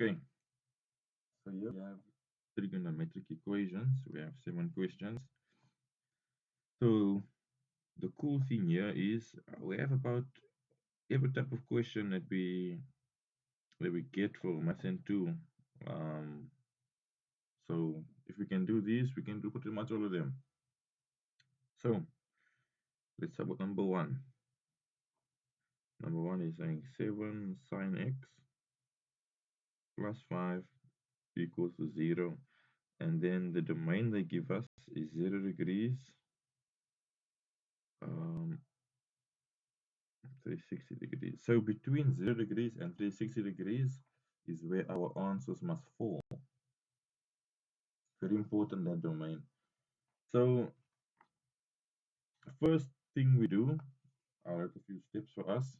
Okay, so here we have trigonometric equations. We have 7 questions. So the cool thing here is we have about every type of question that we get for Math and 2. So if we can do this, we can do pretty much all of them. So let's start with number 1. Number 1 is saying 7 sine x plus 5 equals to 0. And then the domain they give us is 0 degrees, 360 degrees. So between 0 degrees and 360 degrees is where our answers must fall. Very important, that domain. So first thing we do, I'll write a few steps for us.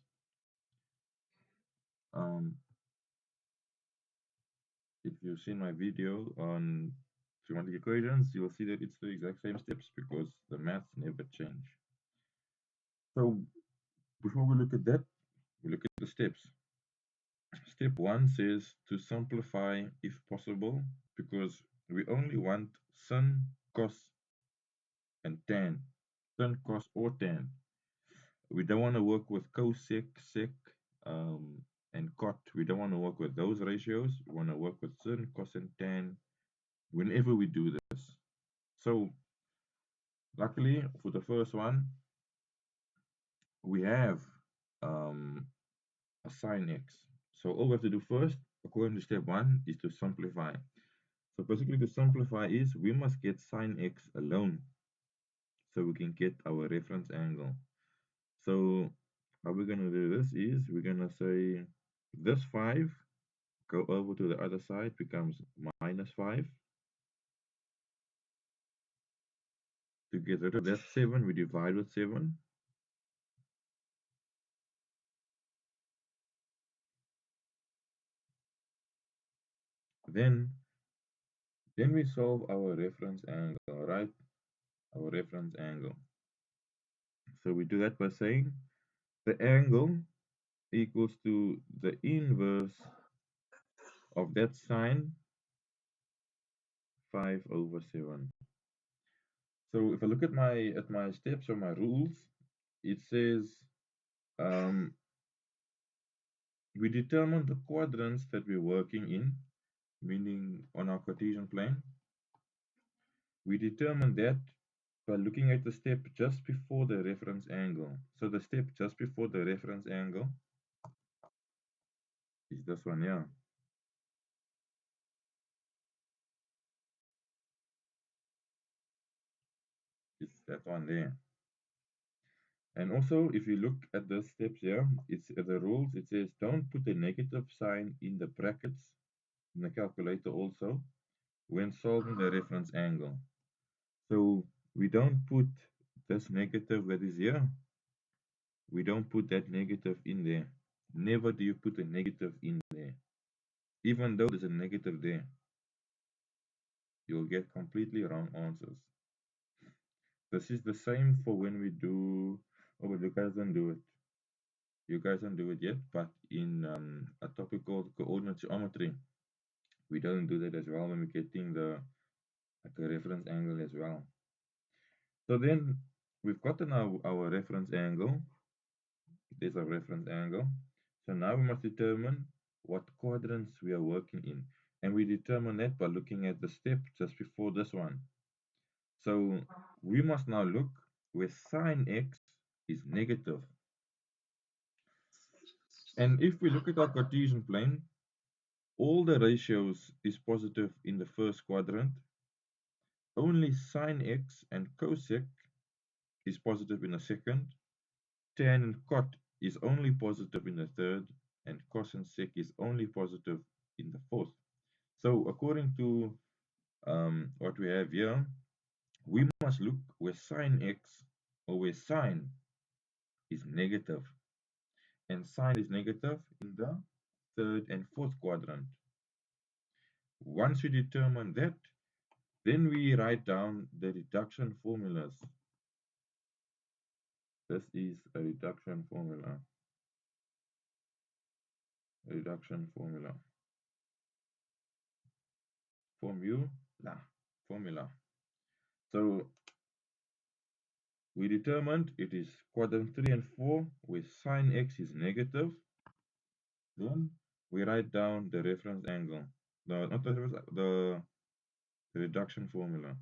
If you've seen my video on trigonometric equations, you'll see that it's the exact same steps because the maths never change. So before we look at that, we look at the steps. Step 1 says to simplify if possible, because we only want sin, cos, and tan. Sin, cos, or tan. We don't want to work with cosec, sec, and cot. We don't want to work with those ratios. We want to work with sin, cos, and tan whenever we do this. So luckily for the first one, we have a sine x. So all we have to do first, according to step 1, is to simplify. So basically to simplify is we must get sine x alone so we can get our reference angle. So how we're going to do this is we're going to say this 5 go over to the other side becomes minus 5. To get rid of that 7, we divide with 7. Then we solve our reference angle, right? Our reference angle. So we do that by saying the angle equals to the inverse of that sine 5 over 7. So if I look at my steps or my rules, it says we determine the quadrants that we're working in, meaning on our Cartesian plane. We determine that by looking at the step just before the reference angle. So the step just before the reference angle is this one here. It's that one there. And also, if you look at the steps here, it's the rules. It says don't put a negative sign in the brackets in the calculator also when solving the reference angle. So we don't put this negative that is here. We don't put that negative in there. Never do you put a negative in there. Even though there's a negative there, you'll get completely wrong answers. This is the same for when we do, oh, but you guys don't do it. You guys don't do it yet, but in a topic called coordinate geometry, we don't do that as well when we're getting the reference angle as well. So then we've gotten our reference angle. There's a reference angle. So now we must determine what quadrants we are working in. And we determine that by looking at the step just before this one. So we must now look where sine x is negative. And if we look at our Cartesian plane, all the ratios is positive in the first quadrant. Only sine x and cosec is positive in the second. Tan and cot is only positive in the third. And cos and sec is only positive in the fourth. So according to what we have here, we must look where sine x or where sine is negative. And sine is negative in the third and fourth quadrant. Once we determine that, then we write down the reduction formulas. This is a reduction formula. A reduction formula. formula. So we determined it is quadrant 3 and 4 where sine x is negative. Then we write down the reference angle. The not the reference, the reduction formula.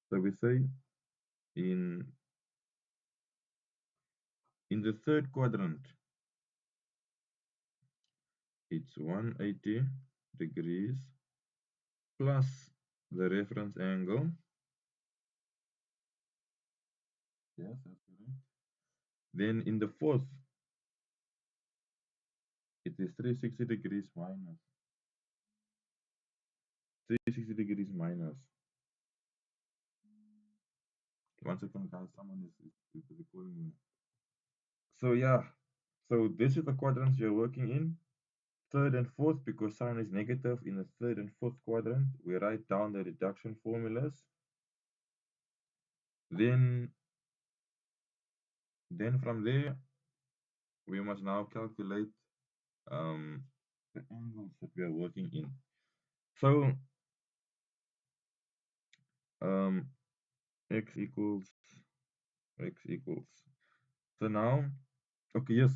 So we say in the third quadrant it's 180 degrees plus the reference angle. Yes, that's correct. Then in the fourth, it is 360 degrees minus. 360 degrees minus. One second, guys. Someone is calling me. So yeah. So this is the quadrants you're working in. Third and fourth, because sine is negative in the third and fourth quadrant, we write down the reduction formulas. Then from there, we must now calculate the angles that we are working in. So x equals. So now, okay, yes.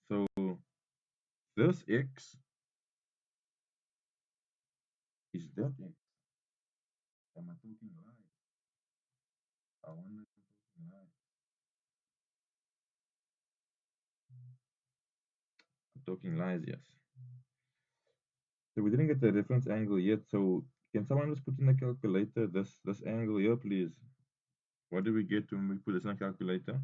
So this x is that x. Am I talking right? I wonder if I'm talking right. I'm talking lies, yes. So we didn't get the reference angle yet. So can someone just put in the calculator this angle here, please? What do we get when we put this in a calculator?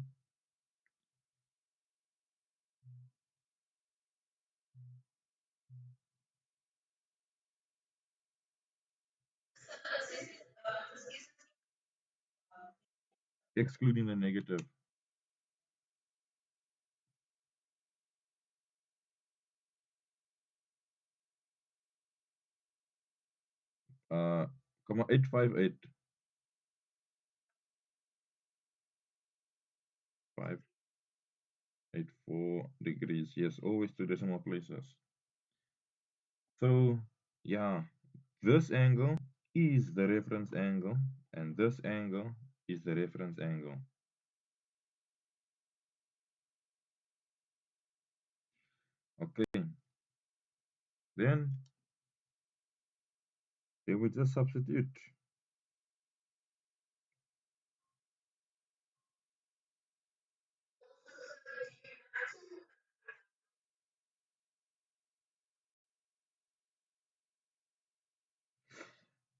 Excluding the negative. Uh, 858. 584 degrees. Yes, always two decimal places. So yeah, this angle is the reference angle, and this angle is the reference angle. Okay, then we just substitute.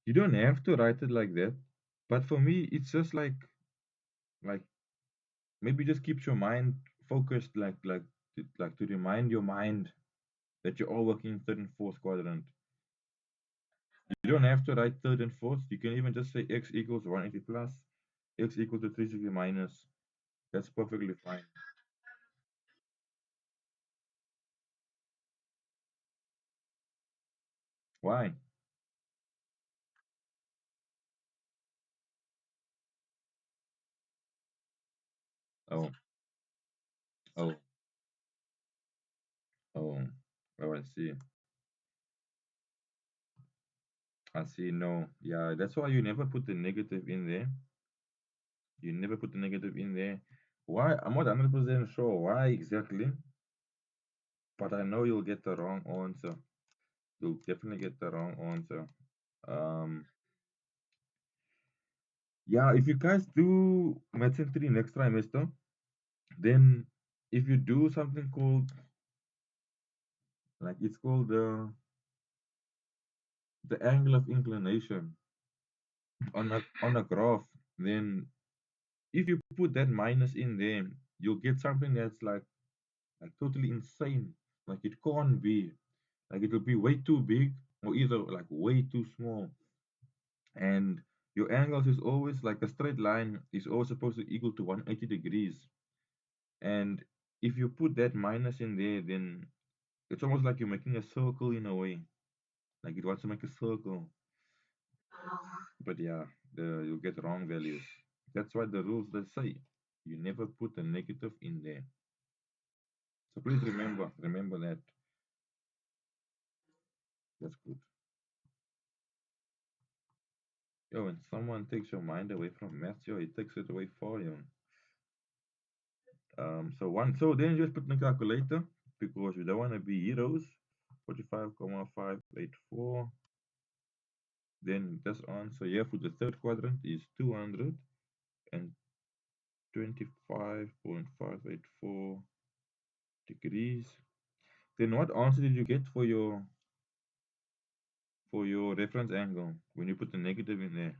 You don't have to write it like that, but for me, it's just like maybe just keeps your mind focused, like to remind your mind that you're all working in third and fourth quadrant. You don't have to write third and fourth. You can even just say x equals 180 plus, x equal to 360 minus. That's perfectly fine. Why? Oh, oh, oh, oh, I see. I see. No, yeah, that's why you never put the negative in there. You never put the negative in there. Why? I'm not 100% sure why exactly, but I know you'll get the wrong answer. You'll definitely get the wrong answer. Um, yeah, if you guys do Maths and 3 next trimester, then if you do something called, like it's called the angle of inclination on a graph, then if you put that minus in there, you'll get something that's like totally insane. Like it can't be. Like it'll be way too big or either like way too small. And your angles is always like a straight line is always supposed to equal to 180 degrees. And if you put that minus in there, then it's almost like you're making a circle in a way. Like it wants to make a circle. But yeah, you'll get wrong values. That's why the rules they say you never put a negative in there. So please remember that. That's good. Yo, when someone takes your mind away from maths, yo, it takes it away for you. So then just put in the calculator because we don't want to be heroes. 45,584. Then this answer here for the third quadrant is 225.584 degrees. Then what answer did you get for your reference angle when you put the negative in there?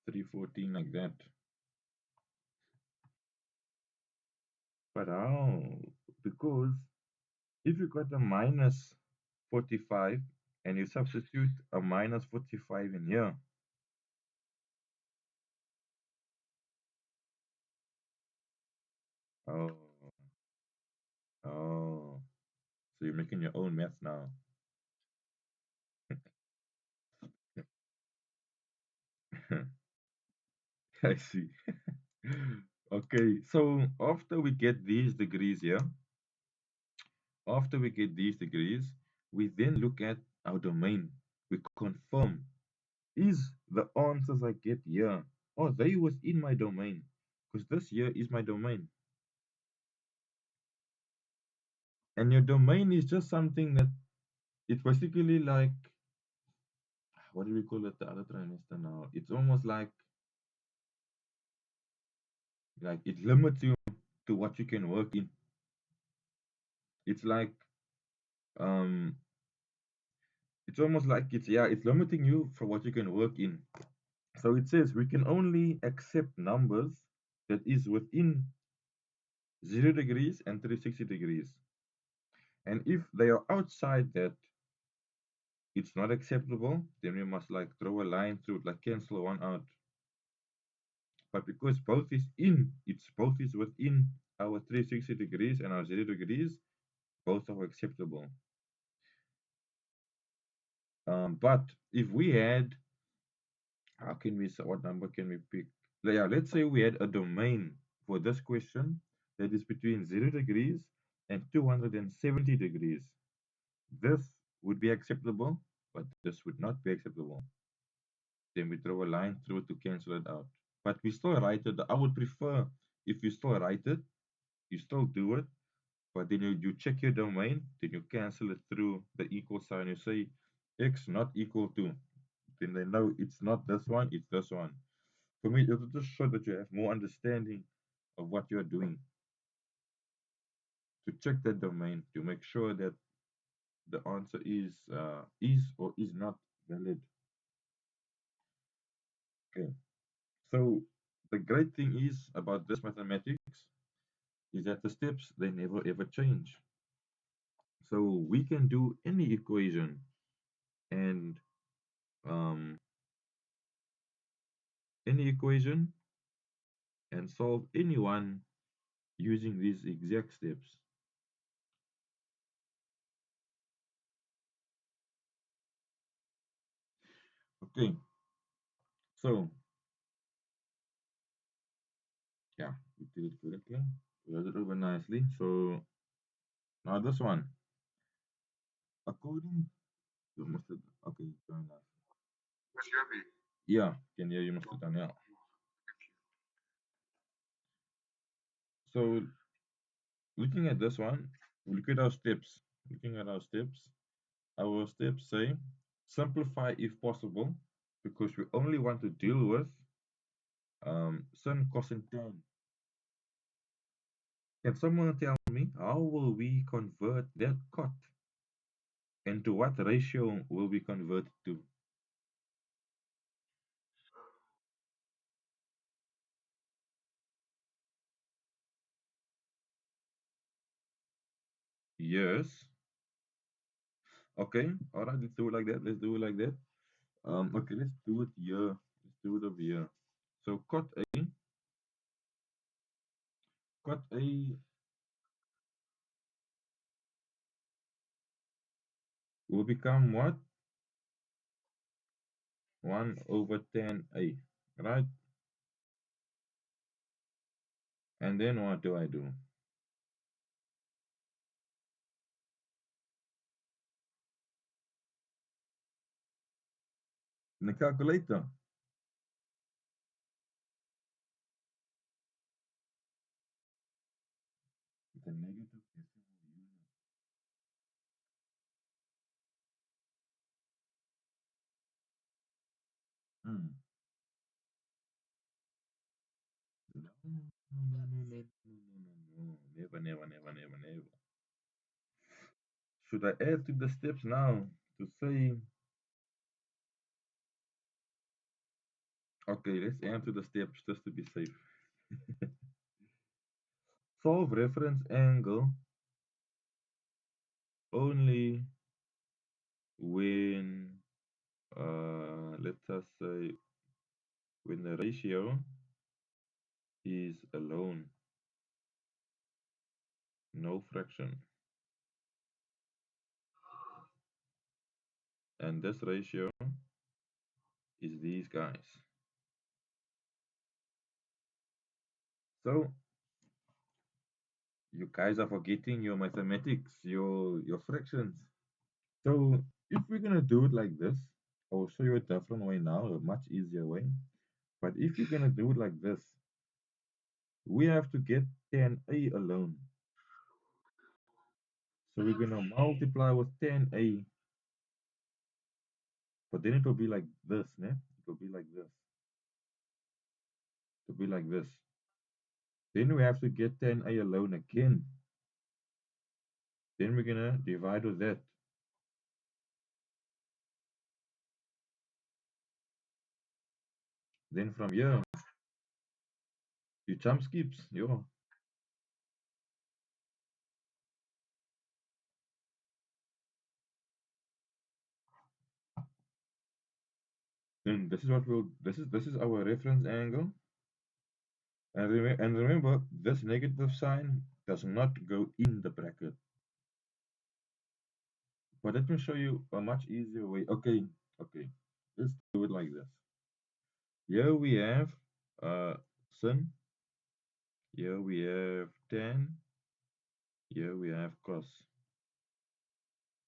314 like that. But how? Because if you got a minus 45 and you substitute a minus 45 in here, oh, oh, so you're making your own math now. I see. Okay, so after we get these degrees here, after we get these degrees, we then look at our domain. We confirm, is the answers I get here, are they within my domain? Because this here is my domain. And your domain is just something that it's basically like, what do we call it the other trimester now? It's almost like it limits you to what you can work in. It's like um it's almost like it's limiting you for what you can work in. So it says we can only accept numbers that is within 0 degrees and 360 degrees. And if they are outside that, it's not acceptable, then we must like draw a line through it, like cancel one out. But because both is in, it's both is within our 360 degrees and our 0 degrees, both are acceptable. But if we had, how can we, what number can we pick? Yeah, let's say we had a domain for this question that is between 0 degrees and 270 degrees. This would be acceptable, but this would not be acceptable. Then we draw a line through it to cancel it out. But we still write it. I would prefer if you still write it, you still do it, but then you check your domain, then you cancel it through the equal sign. You say x not equal to, then they know it's not this one, it's this one. For me, it will just show that you have more understanding of what you're doing. To check that domain to make sure that the answer is or is not valid. Okay. So the great thing is about this mathematics is that the steps they never ever change. So we can do any equation and um, any equation and solve any one using these exact steps. Okay, so yeah, we did it correctly. We did it over nicely. So now this one, according to Mr. Okay, join us. Yeah, can hear you, Mr. Daniel. So looking at this one, look at our steps. Looking at our steps say simplify if possible, because we only want to deal with sin, cos, and tan. Can someone tell me how will we convert that cot and to what ratio will we convert to? Yes. Okay. All right. Let's do it like that. Let's do it like that. Okay. Let's do it here. Let's do it over here. So cot A will become what? 1 over tan A. Right? And then what do I do? In the calculator. The negative decimal unit. Hmm. No, no, no, no, no, no, no, no, no. Never, never, never, never, never. Should I add to the steps now to say, okay, let's add to the steps just to be safe. Solve reference angle only when, let us say, when the ratio is alone, no fraction. And this ratio is these guys. So you guys are forgetting your mathematics, your fractions. So if we're gonna do it like this, I will show you a different way now, a much easier way. But if you're gonna do it like this, we have to get 10a alone. So we're gonna multiply with 10a, but then it will be like this, ne? It will be like this. It will be like this. Then we have to get 10a alone again. Then we're gonna divide with that. Then from here, you jump skips, yo. Then this is what we'll this is our reference angle. And remember, this negative sign does not go in the bracket. But let me show you a much easier way. Okay, okay. Let's do it like this. Here we have sin. Here we have tan. Here we have cos.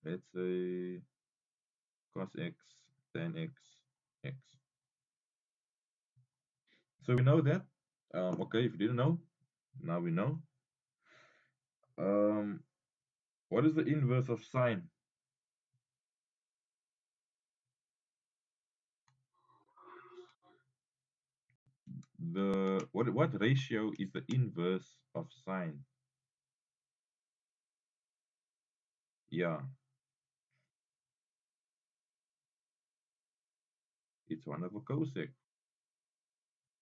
Let's say cos x, tan x, x. So we know that. Okay, if you didn't know, now we know. Um, what is the inverse of sine? The what ratio is the inverse of sine? Yeah, it's 1 over cosec.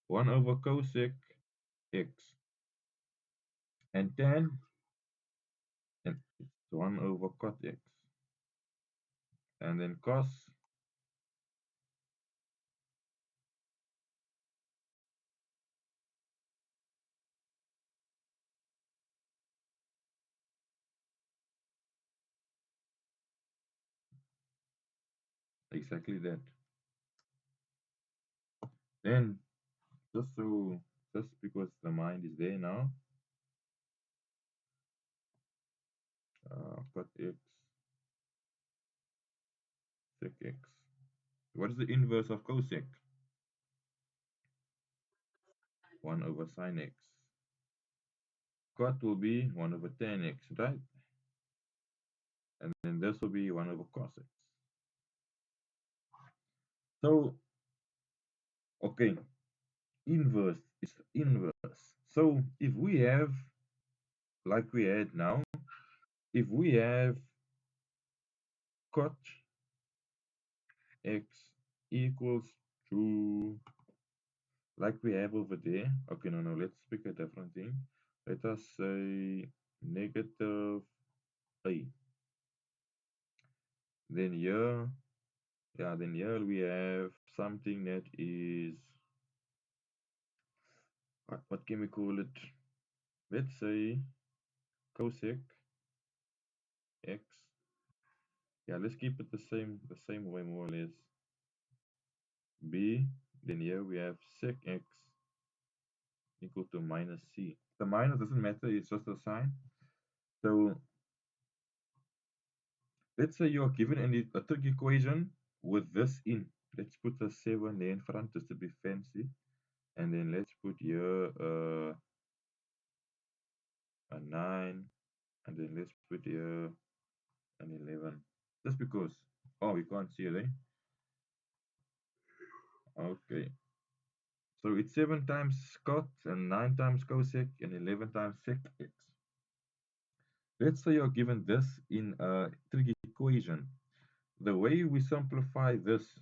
1 over cosec x. And tan, and it's 1 over cot x. And then cos, exactly that. Then, just because the mind is there now, cot x, sec x. What is the inverse of cosec? 1 over sine x. Cot will be 1 over tan x, right? And then this will be 1 over cos x. So, okay, inverse is inverse. So, if we have, like we had now, if we have cot x equals to, like we have over there, okay, no, let's pick a different thing. Let us say negative a. Then here, yeah, then here we have something that is, what can we call it? Let's say cosec x. Yeah, let's keep it the same way more or less. B, then here we have sec x equal to minus c. The minus doesn't matter, it's just a sign. So let's say you're given a trig equation with this in. Let's put a 7 there in front just to be fancy. And then let's put here a 9. And then let's put here an 11. Just because. Oh, we can't see it, eh? Okay. So it's 7 times cot and 9 times cosec and 11 times sec x. Let's say you're given this in a trig equation. The way we simplify this,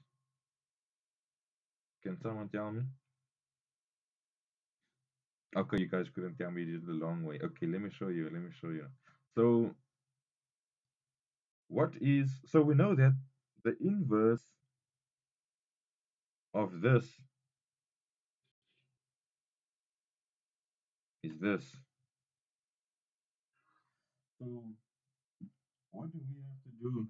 can someone tell me? Okay, you guys couldn't tell me you did the long way. Okay, let me show you. Let me show you. So so we know that the inverse of this is this. So what do we have to do?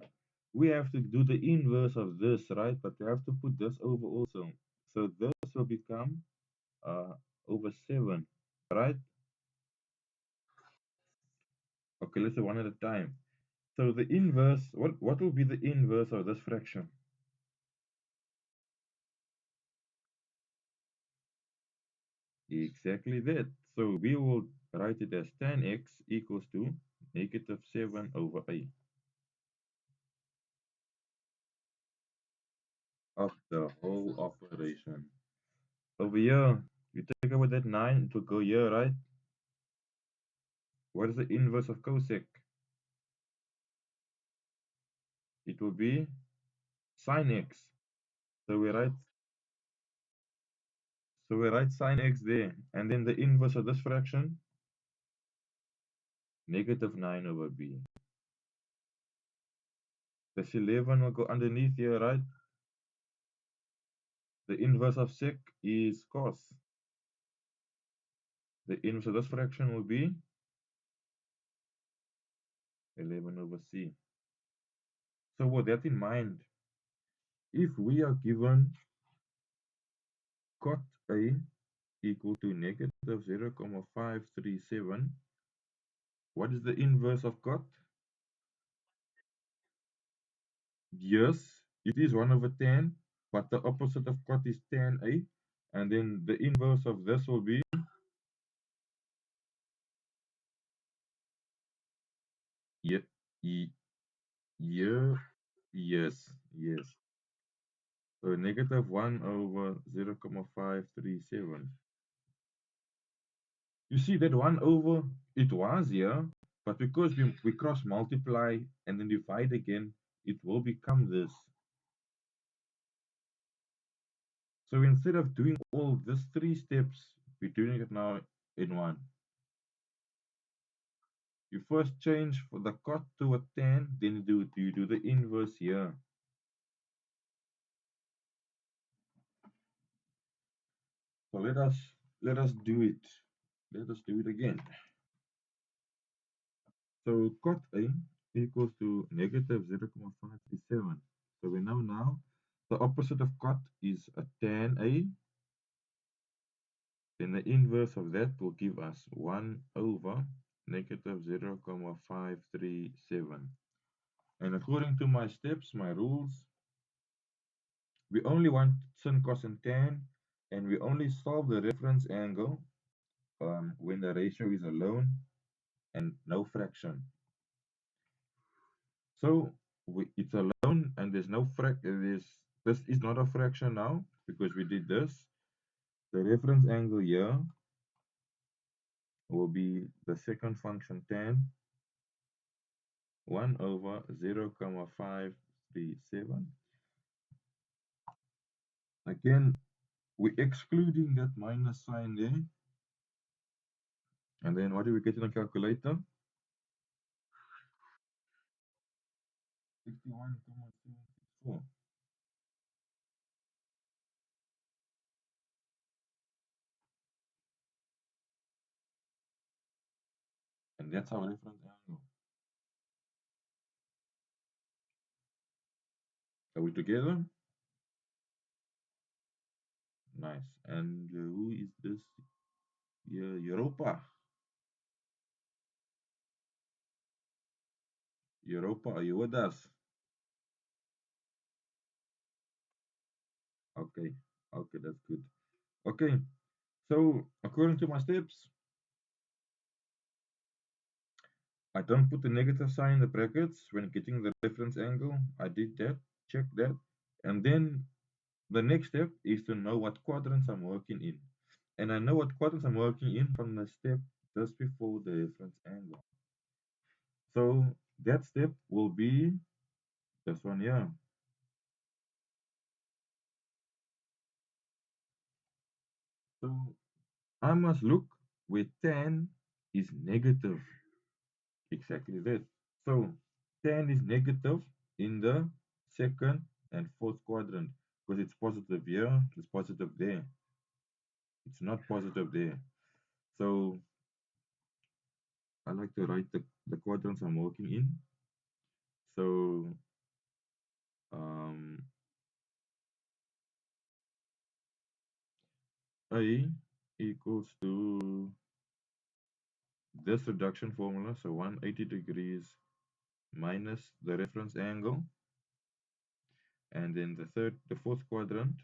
We have to do the inverse of this, right? But we have to put this over also. So this will become over 7, right? Okay, let's do one at a time. So the inverse, what will be the inverse of this fraction? Exactly that. So we will write it as tan x equals to negative 7 over a of the whole operation. Over here, you take away that 9, it will go here, right? What is the inverse of cosec? It will be sin x. So we write sin x there. And then the inverse of this fraction, negative 9 over b. This 11 will go underneath here, right? The inverse of sec is cos. The inverse of this fraction will be 11 over c. So with that in mind, if we are given cot A equal to negative 0.537, what is the inverse of cot? Yes, it is 1 over tan, but the opposite of cot is tan A. And then the inverse of this will be yeah, yeah, yes, yes. So negative 1 over 0.537. You see that 1 over, it was here, but because we cross multiply and then divide again, it will become this. So instead of doing all these 3 steps, we're doing it now in one. You first change for the cot to a tan, then you do the inverse here. So let us do it. Let us do it again. So cot A equals to negative 0.537. So we know now the opposite of cot is a tan A. Then the inverse of that will give us 1 over negative 0.537. And according to my steps, my rules, we only want sin, cos, and tan, and we only solve the reference angle when the ratio is alone and no fraction. So it's alone and there's no this is not a fraction now because we did this. The reference angle here will be the second function tan 1 over 0.537. Again, we're excluding that minus sign there. And then what do we get in the calculator? 61.764. And that's our reference angle. Are we together? Nice. And who is this? Europa. Europa, are you with us? Okay, okay, that's good. Okay, so according to my steps, I don't put the negative sign in the brackets when getting the reference angle. I did that, check that. And then the next step is to know what quadrants I'm working in. And I know what quadrants I'm working in from the step just before the reference angle. So that step will be this one here. So I must look where tan is negative. Exactly that. So tan is negative in the second and fourth quadrant because it's positive here, it's positive there. It's not positive there. So I like to write the quadrants I'm working in. So um, A equals to this reduction formula, so 180 degrees minus the reference angle, and then the fourth quadrant,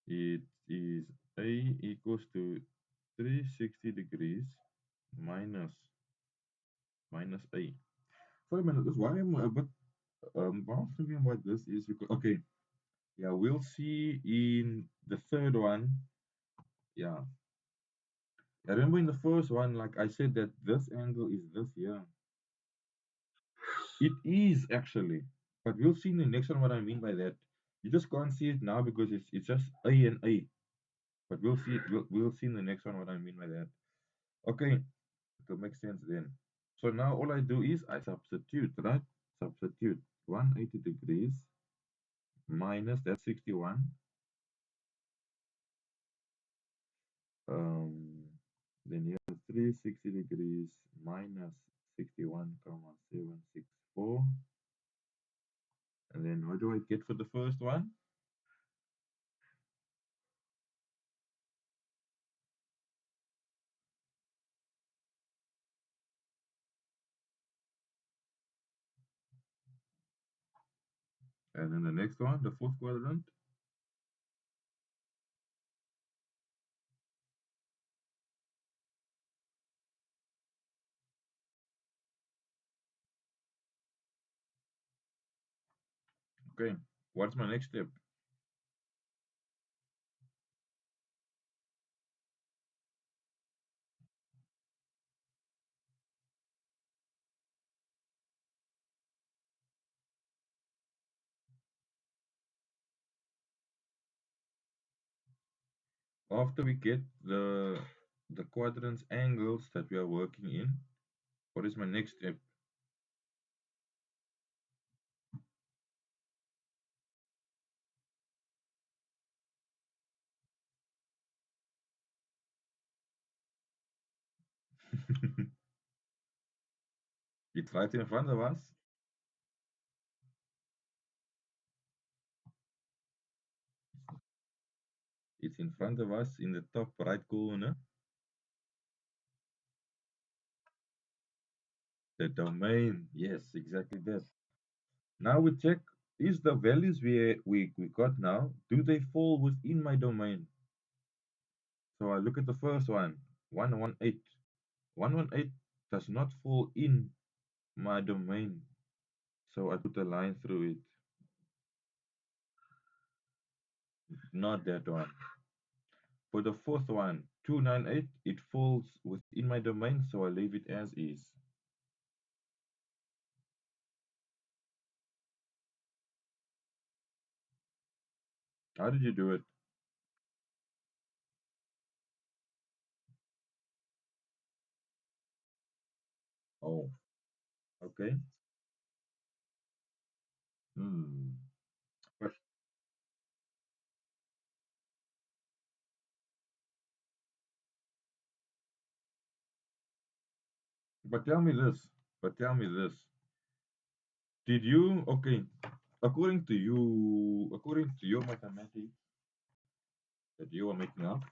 it is A equals to 360 degrees minus A. Sorry, man, that's why I'm a bit why I'm thinking about this is because okay, yeah, we'll see in the third one. Yeah, I remember in the first one, like I said that this angle is this here. It is actually, but we'll see in the next one what I mean by that. You just can't see it now because it's just A and A. But we'll see it. We'll see in the next one what I mean by that. Okay, to make sense then. So now all I do is I substitute, right? Substitute 180 degrees minus that 61. Um, then you have 360 degrees minus 61,764. And then what do I get for the first one? And then the next one, the fourth quadrant. Okay, what's my next step? After we get the quadrants angles that we are working in, what is my next step? It's right in front of us. It's in front of us in the top right corner. The domain. Yes, exactly that. Now we check, is the values we got now, do they fall within my domain? So I look at the first one, 118. 118 does not fall in my domain. So I put a line through it. Not that one. For the fourth one, 298, it falls within my domain, so I leave it as is. How did you do it? Oh, okay. Hmm. But, but tell me this. But tell me this. Did you, okay, according to your mathematics that you are making up,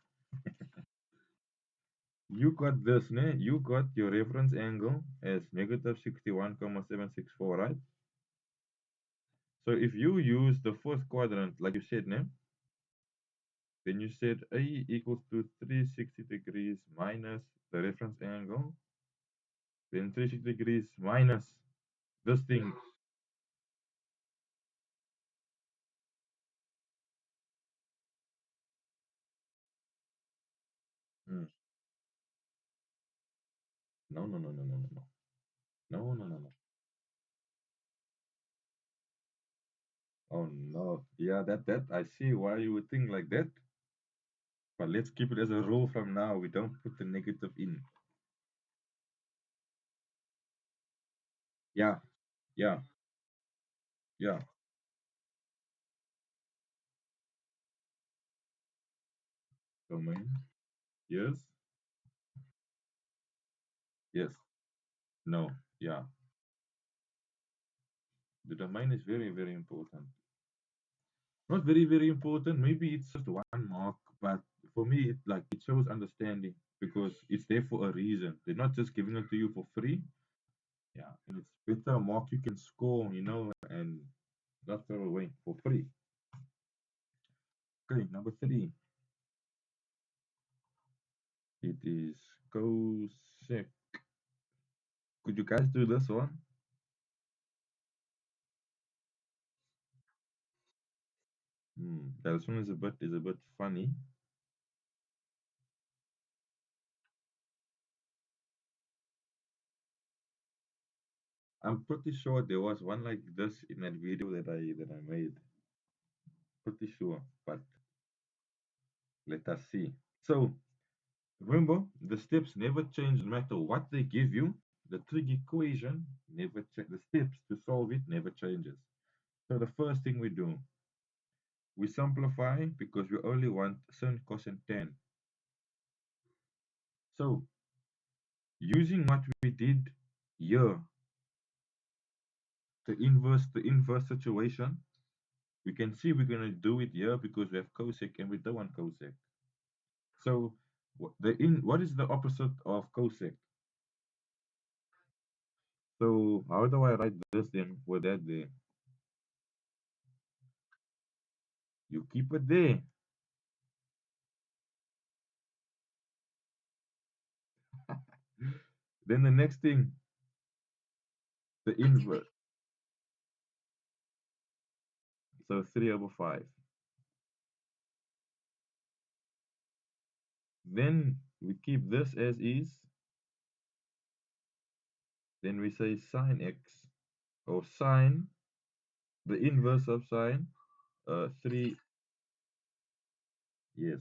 You got this, ne? You got your reference angle as negative 61,764, right? So if you use the fourth quadrant, like you said, ne? Then you said A equals to 360 degrees minus the reference angle, then 360 degrees minus this thing. Hmm. No, no, no, no, no, no, no. No, no, no, no. Oh no. Yeah, that I see why you would think like that. But let's keep it as a rule from now. We don't put the negative in. Yeah, yeah, yeah. Domain. Yes, yes. No. Yeah. The domain is very, very important. Not very, very important. Maybe it's just one mark, but for me, it shows understanding because it's there for a reason. They're not just giving it to you for free. Yeah, and it's better a mark you can score, and not throw away for free. Okay, number three. It is cosec. Could you guys do this one? This one is a bit funny. I'm pretty sure there was one like this in that video that I made. Pretty sure, but let us see. So remember, the steps never change no matter what they give you. The trig equation never change. The steps to solve it never changes. So the first thing we do, we simplify because we only want sin, cos, and tan. So using what we did here, the inverse situation, we can see we're gonna do it here because we have cosec and we don't want cosec. So what is the opposite of cosec? So how do I write this then with that there? You keep it there. Then the next thing, the inverse. So 3/5. Then we keep this as is. Then we say sine x or sine the inverse of sine 3. Yes.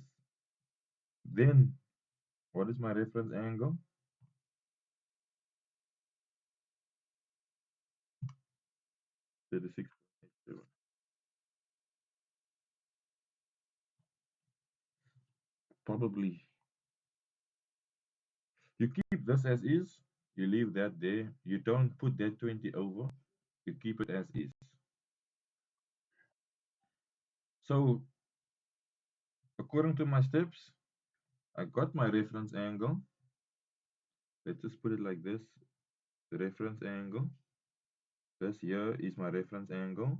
Then what is my reference angle? 36. Probably. You keep this as is. You leave that there. You don't put that 20 over. You keep it as is. So according to my steps, I got my reference angle. Let's just put it like this. The reference angle. This here is my reference angle.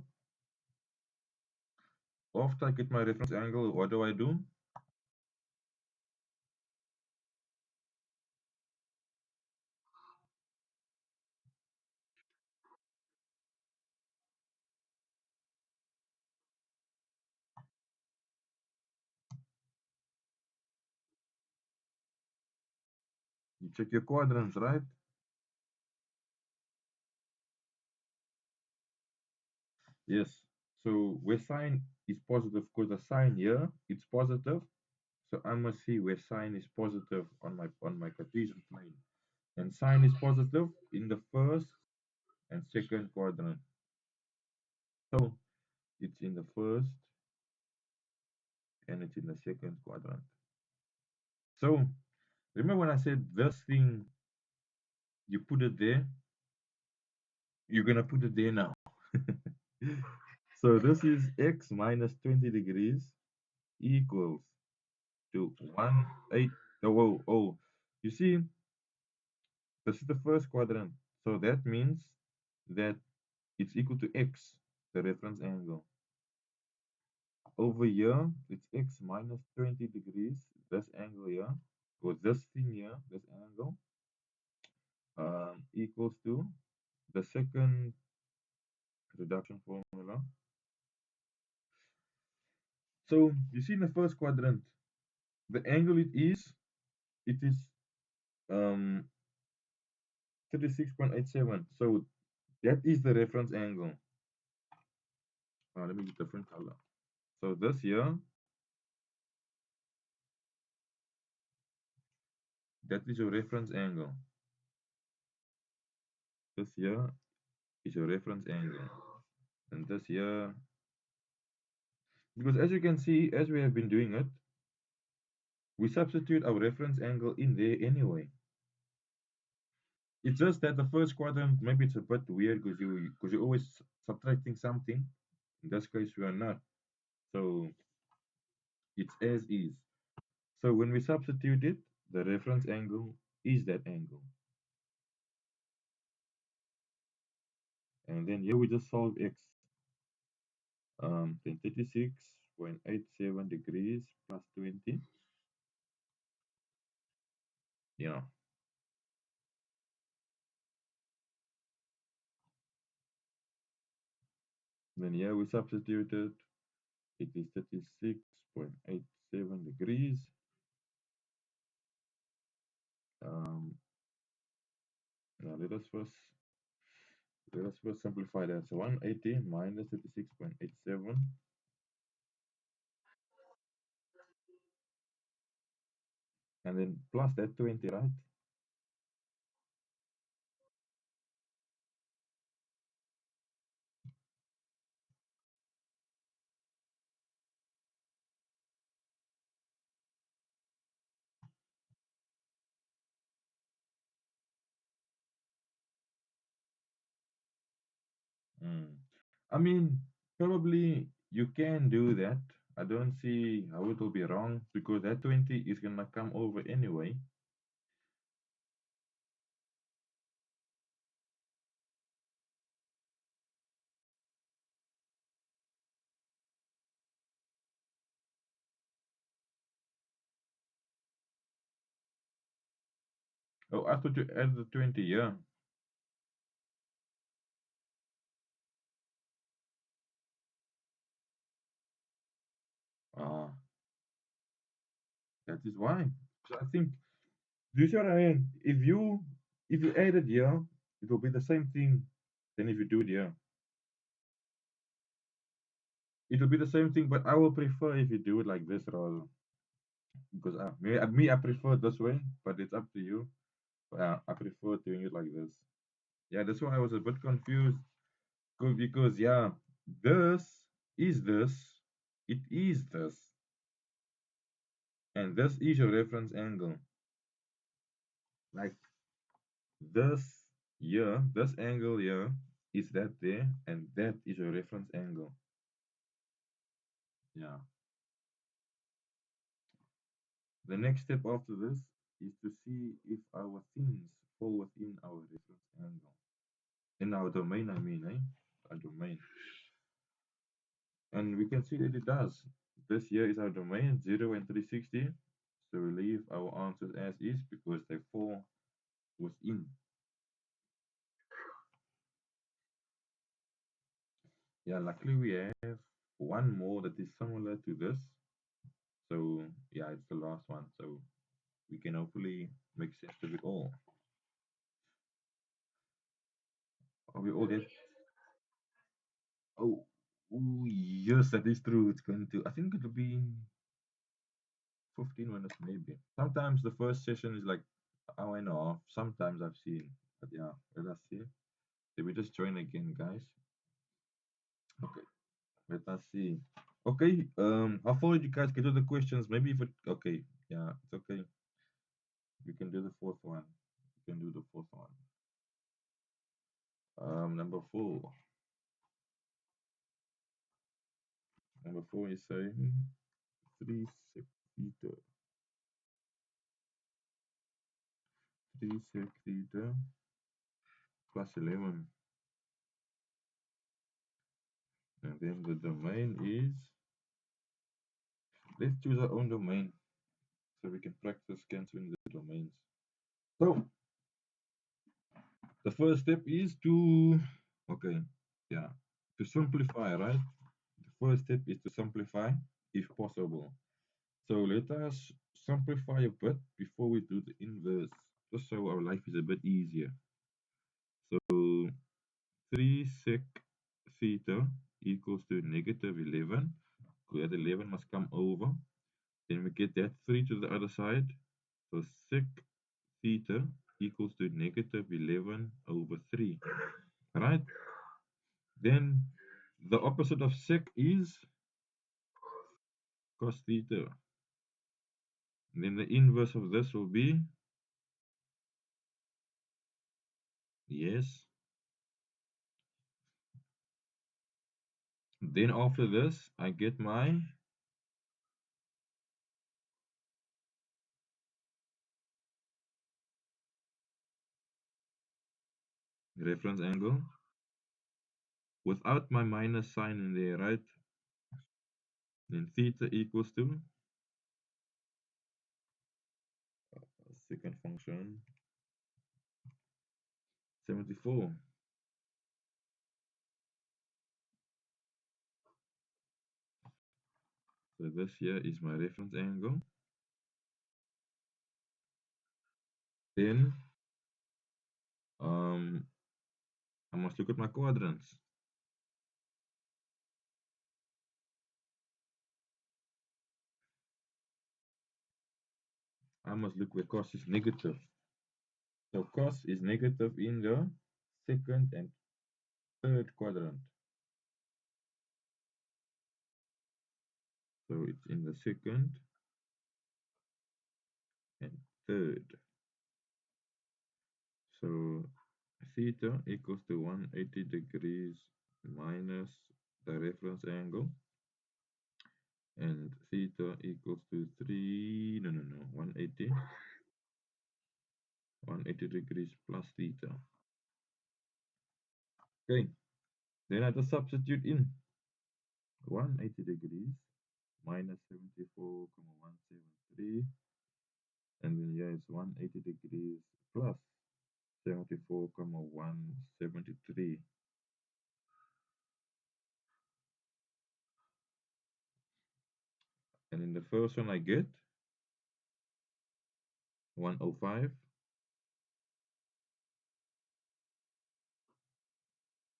After I get my reference angle, what do I do? You check your quadrants, right? Yes. So where sine is positive, because the sign here, it's positive. So I must see where sine is positive on my Cartesian plane. And sine is positive in the first and second quadrant. So it's in the first and it's in the second quadrant. So remember when I said this thing, you put it there, you're gonna put it there now. So this is x minus 20 degrees equals to 1 8. Oh, oh, oh. You see, this is the first quadrant. So that means that it's equal to x, the reference angle. Over here, it's x minus 20 degrees, this angle here, or this thing here, this angle, equals to the second reduction formula. So you see in the first quadrant, the angle it is um 36.87. So that is the reference angle. Let me use different color. So this here, that is your reference angle. This here is your reference angle. And this here, because as you can see, as we have been doing it, we substitute our reference angle in there anyway. It's just that the first quadrant, maybe it's a bit weird because you're always subtracting something. In this case, we are not. So it's as is. So when we substitute it, the reference angle is that angle. And then here we just solve x. Then 36.87 degrees plus 20. Yeah. Then here we substituted. It is 36.87 degrees. Now let us first simplify that. So 180 minus 36.87, and then plus that 20, right? Mm. I mean, probably you can do that. I don't see how it will be wrong because that 20 is gonna come over anyway. Oh, I thought you added the 20, yeah. Ah, that is why. So I think, do you see what I mean? If you add it here, it will be the same thing than if you do it here. It will be the same thing, but I will prefer if you do it like this rather. Because I prefer this way, but it's up to you. I prefer doing it like this. Yeah, that's why I was a bit confused. Because yeah, this is this, it is this, and this is your reference angle. Like this here, this angle here is that there, and that is your reference angle. Yeah. The next step after this is to see if our things fall within our reference angle. In our domain, I mean, our domain. And we can see that it does. This here is our domain, 0 and 360. So we leave our answers as is because they fall within. Yeah, luckily we have one more that is similar to this. So yeah, it's the last one. So we can hopefully make sense of it all. Are we all there? Oh, ooh, yes, that is true. It's going to, I think it'll be 15 minutes maybe. Sometimes the first session is like an hour and a half. Sometimes I've seen. But yeah, let us see. Did we just join again, guys? Okay, let us see. Okay, how far did you guys get to the questions? Maybe if it, okay, yeah, it's okay. We can do the fourth one. We can do the fourth one. Number four. Number four is saying 3 centimeter. 3 sec theta plus 11. And then the domain is, let's choose our own domain so we can practice cancelling the domains. So the first step is to, to simplify, right? The first step is to simplify if possible. So let us simplify a bit before we do the inverse, just so our life is a bit easier. So 3 sec theta equals to negative 11. That 11 must come over. Then we get that 3 to the other side. So sec theta equals to negative 11 over 3. Right? Then the opposite of sec is cos theta. And then the inverse of this will be, yes. Then after this, I get my reference angle without my minus sign in there, right? Then theta equals to second function 74. So this here is my reference angle. Then I must look at my quadrants. I must look where cos is negative. So cos is negative in the second and third quadrant. So it's in the second and third. So theta equals to 180 degrees minus the reference angle, and theta equals to 180 degrees plus theta. Okay, then I just substitute in 180 degrees minus 74,173, and then here is 180 degrees plus 74,173. And in the first one I get 105,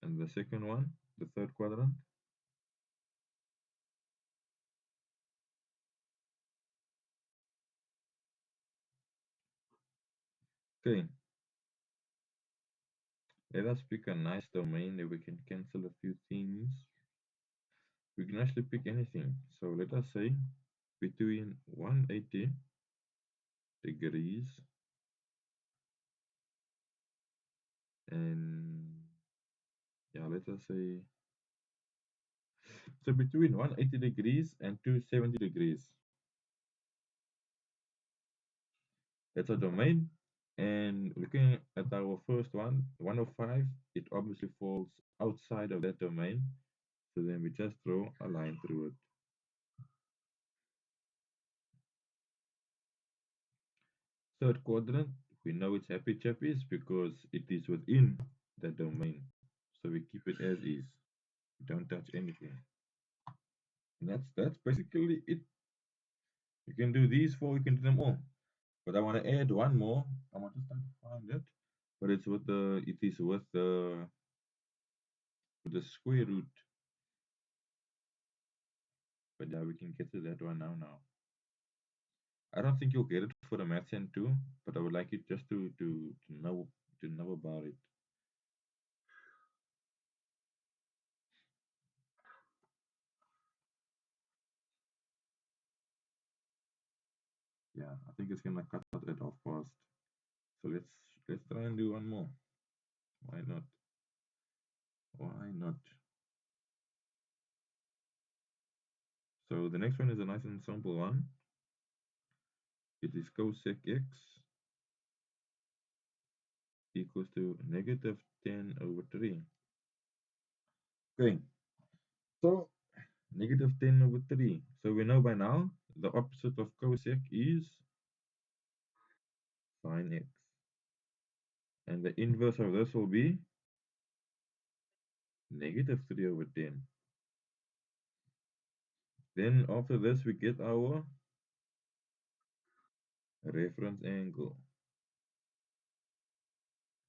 and the second one, the third quadrant, okay. Let us pick a nice domain that we can cancel a few things. We can actually pick anything. So let us say between 180 degrees and, yeah, let us say, so between 180 degrees and 270 degrees. That's a domain. And looking at our first one, 105, it obviously falls outside of that domain. So then we just draw a line through it. Third quadrant, we know it's happy chappies because it is within the domain. So we keep it as is. We don't touch anything. And that's basically it. You can do these four, you can do them all. But I want to add one more. I want to start to find it. But it's with the square root. But yeah, we can get to that one now. I don't think you'll get it for the maths end too, but I would like it just to know about it. Yeah, I think it's gonna cut it off fast. So let's try and do one more. Why not? Why not? So the next one is a nice and simple one. It is cosec x equals to negative 10 over 3. Okay, so negative 10 over 3. So we know by now the opposite of cosec is sine x. And the inverse of this will be negative 3 over 10. Then after this we get our reference angle.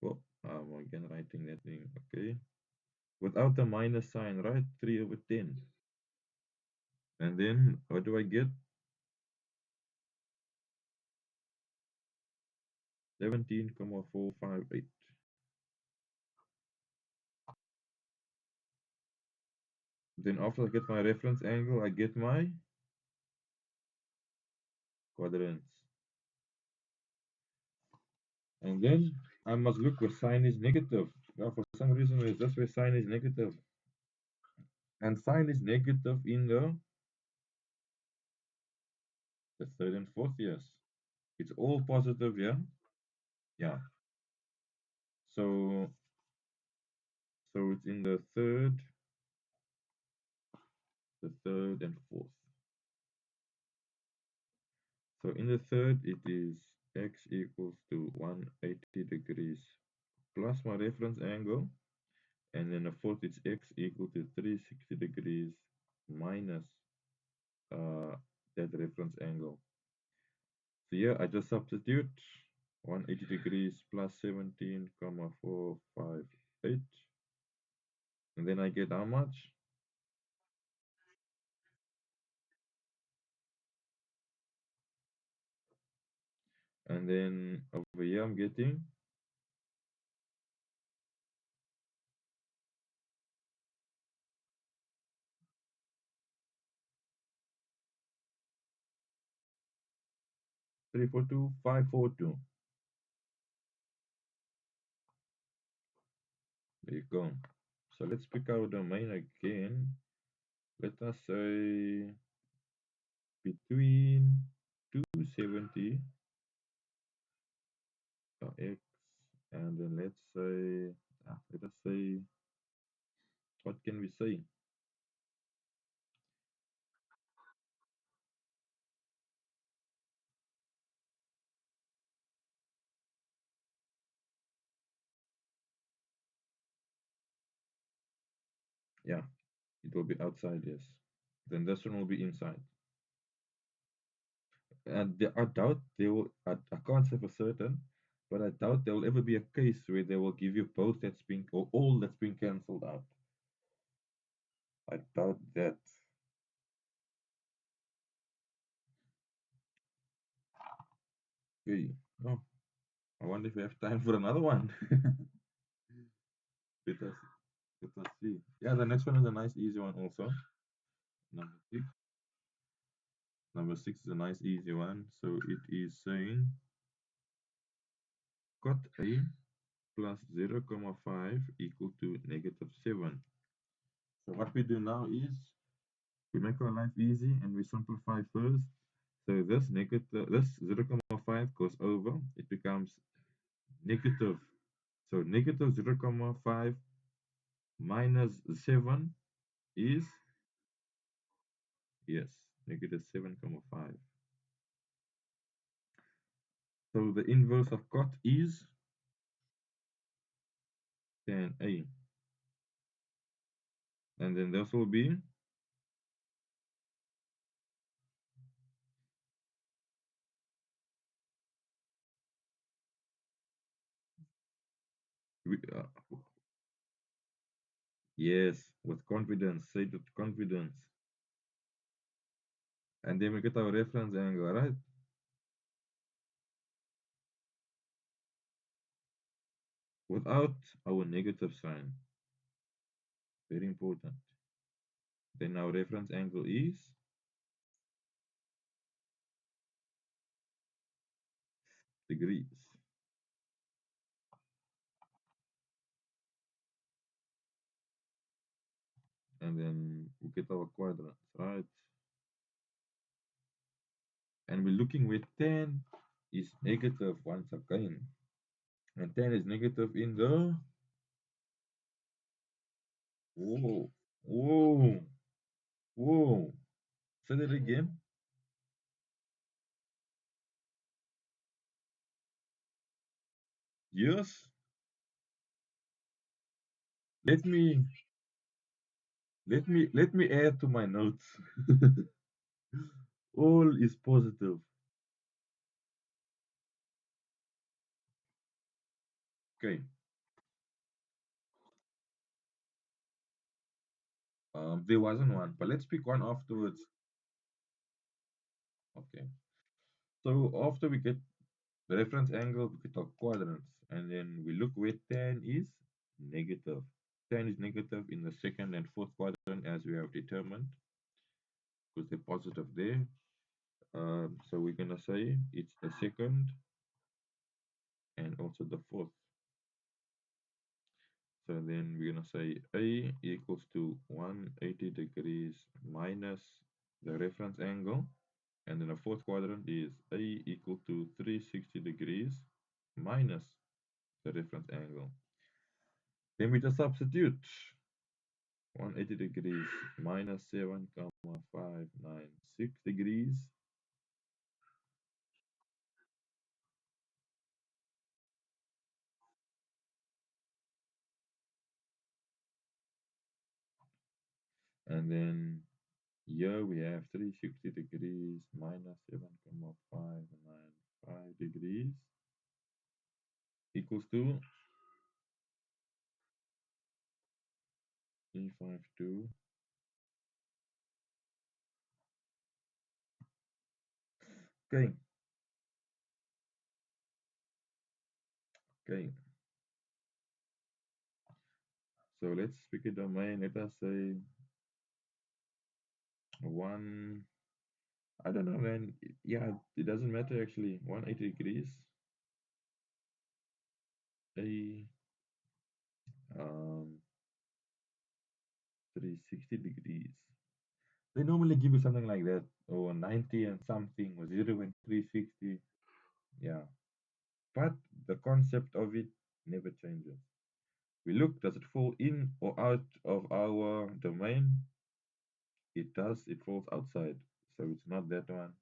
Oh, I'm again writing that thing, okay. Without the minus sign, right? 3 over 10. And then what do I get? 17,458. Then after I get my reference angle, I get my quadrants. And then I must look where sine is negative. Now for some reason it's just where sine is negative. And sine is negative in the third and fourth years. It's all positive, yeah? Yeah. So it's in the third and fourth. So in the third, it is x equals to 180 degrees plus my reference angle. And then the fourth, it's x equal to 360 degrees minus that reference angle. So here I just substitute 180 degrees plus 17,458. And then I get how much? And then over here I'm getting 342,542. There you go. So let's pick our domain again. Let us say between 270 x and then let's say let us say, what can we say? Yeah, it will be outside, yes. Then this one will be inside. And I doubt they will, I can't say for certain, but I doubt there will ever be a case where they will give you both that's been, or all that's been cancelled out. I doubt that. Okay. Oh, I wonder if we have time for another one. let us let us see. Yeah, the next one is a nice easy one also. Number six. Number six is a nice easy one. So it is saying cot A plus 0,5 equal to negative 7. So what we do now is we make our life easy and we simplify first. So this 0,5 goes over, it becomes negative. So negative 0,5 minus 7 is, yes, negative 7,5. So the inverse of cot is tan A. And then this will be yes, with confidence, say it with confidence. And then we get our reference angle, right? Without our negative sign. Very important. Then our reference angle is degrees. And then we get our quadrants, right? And we're looking where tan is negative once again. And tan is negative in the. Whoa, whoa, whoa. Say that again. Yes. Let me let me add to my notes. All is positive. Okay. There wasn't one, but let's pick one afterwards. Okay. So after we get the reference angle, we get our quadrants, and then we look where tan is negative. Tan is negative in the second and fourth quadrant as we have determined, because they're positive there. So we're gonna say it's the second and also the fourth. So then we're gonna say A equals to 180 degrees minus the reference angle. And then the fourth quadrant is A equal to 360 degrees minus the reference angle. Then we just substitute 180 degrees minus 7,596 degrees. And then here we have 360 degrees minus 7,595 degrees equals to 352. Okay, okay. So let's pick a domain. Let us say one. I don't know, man. Yeah, it doesn't matter actually. 180 degrees. A 360 degrees. They normally give you something like that, or 90 and something, or 0 and 360. Yeah. But the concept of it never changes. We look, does it fall in or out of our domain? It does, it falls outside. So it's not that one.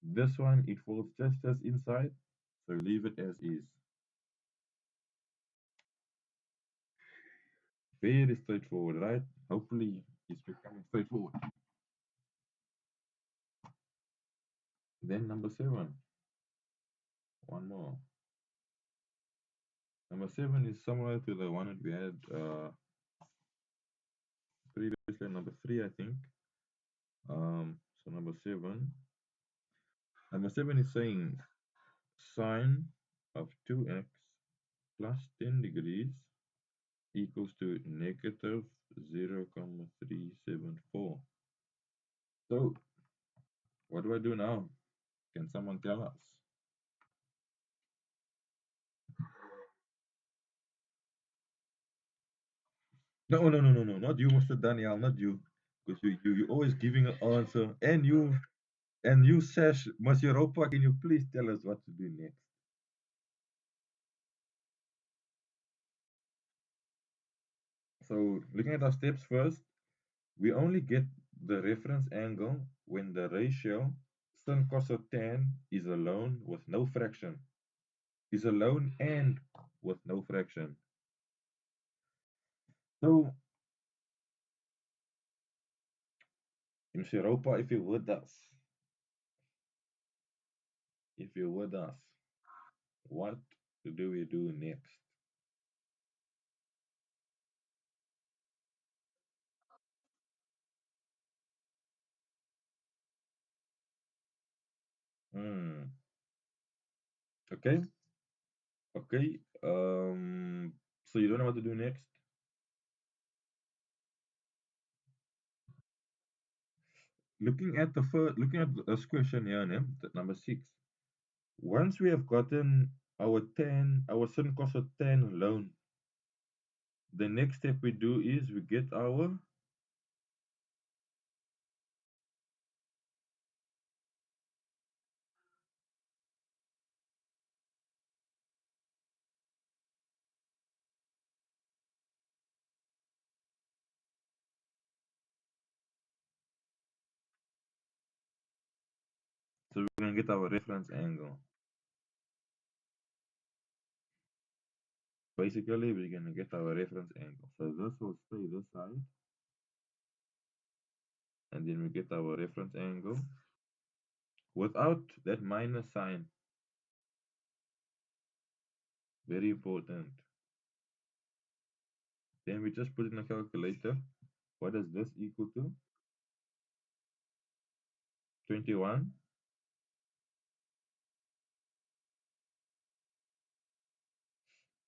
This one, it falls just as inside. So leave it as is. Very straightforward, right? Hopefully it's becoming straightforward. Then number 7. One more. Number 7 is similar to the one that we had previously, number 3, I think. So number 7. Number 7 is saying sine of 2x plus 10 degrees equals to negative 0,374. So what do I do now? Can someone tell us? No, no, no, no, no, not you, Mr. Daniel, not you. Because you're always giving an answer. And you, Sash, Miss Europa, can you please tell us what to do next? So looking at our steps first, we only get the reference angle when the ratio sin cos of tan is alone with no fraction. Is alone and with no fraction. So, Miss Europa, if you're with us, what do we do next? Hmm. Okay. Okay. So you don't know what to do next? Looking at this question here, né, number 6. Once we have gotten our sin cos of tan alone, the next step we do is we get our. So we're going to get our reference angle. Basically, we're going to get our reference angle. So this will stay this side. And then we get our reference angle without that minus sign. Very important. Then we just put in a calculator. What does this equal to? 21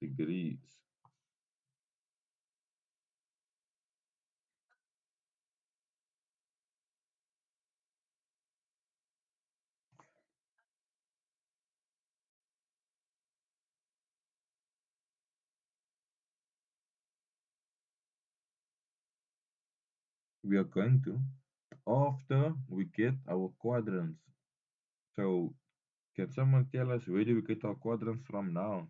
degrees. We are going to, after we get our quadrants. So can someone tell us where do we get our quadrants from now?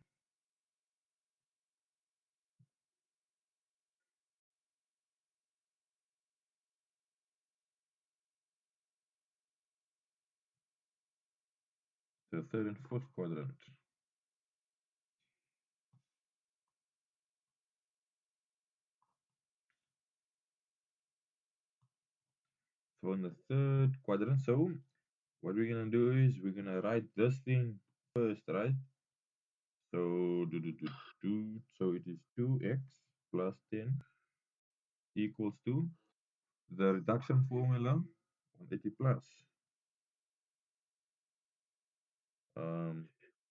The third and fourth quadrant. So in the third quadrant, so what we're gonna do is we're gonna write this thing first, right? So so it is 2x plus 10 equals to the reduction formula 180 plus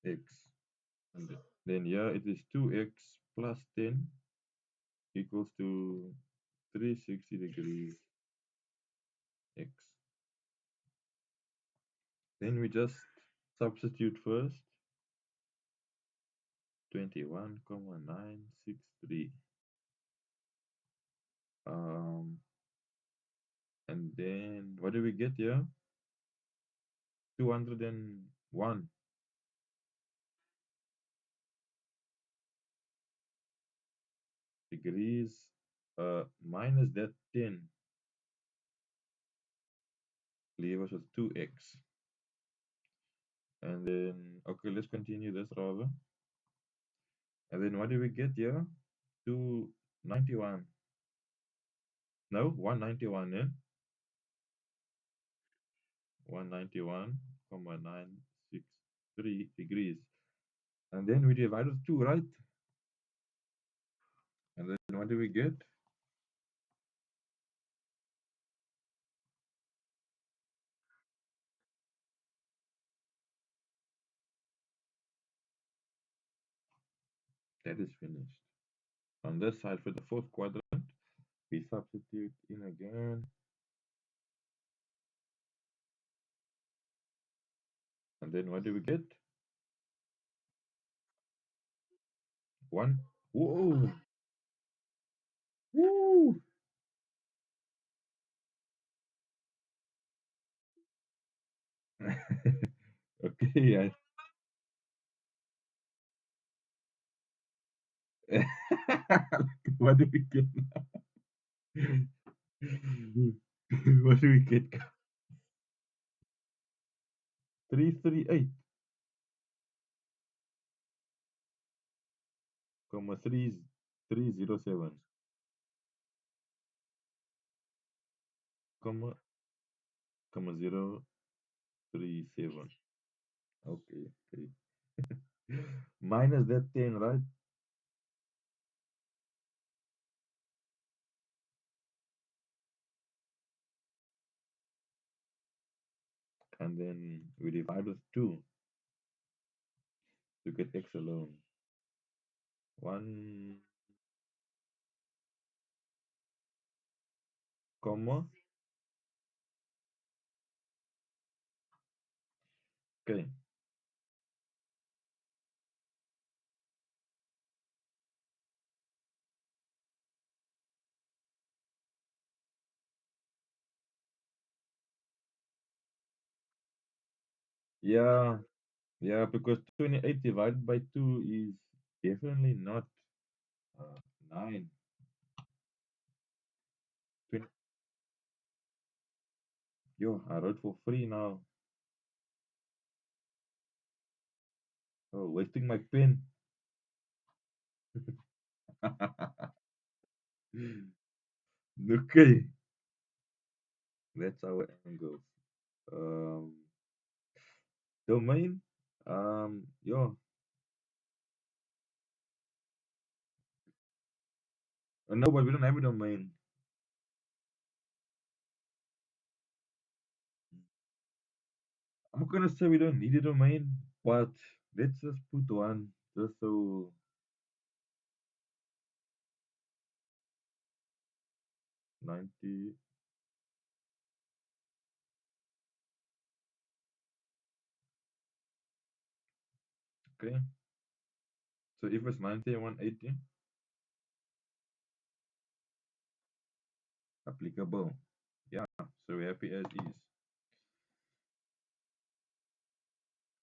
x. And then here it is 2x plus 10 equals to 360 degrees x. Then we just substitute first 21,963. And then what do we get here? 201 degrees minus that 10 leave us with 2x. And then, okay, let's continue this rather. And then what do we get here? 291. No, 191, eh? 191,963 degrees. And then we divide with 2, right? And then what do we get? That is finished. On this side for the fourth quadrant, we substitute in again. And then what do we get? 1. Whoa! Woo! Okay, what do we get now? What do we get? 338, comma 3307, comma 037. Okay, okay. Minus that 10, right? And then we divide with 2 to get x alone. 1, comma. Okay. Yeah, yeah, because 28 divided by 2 is definitely not 9. 20, yo, I wrote for free now. Oh, wasting my pen. Okay, that's our angles. Um, Domain. Yeah. No, but we don't have a domain. I'm not gonna say we don't need a domain, but let's just put one just so 90. Okay. So if it's 90 and 180, applicable. Yeah. So we're happy as is.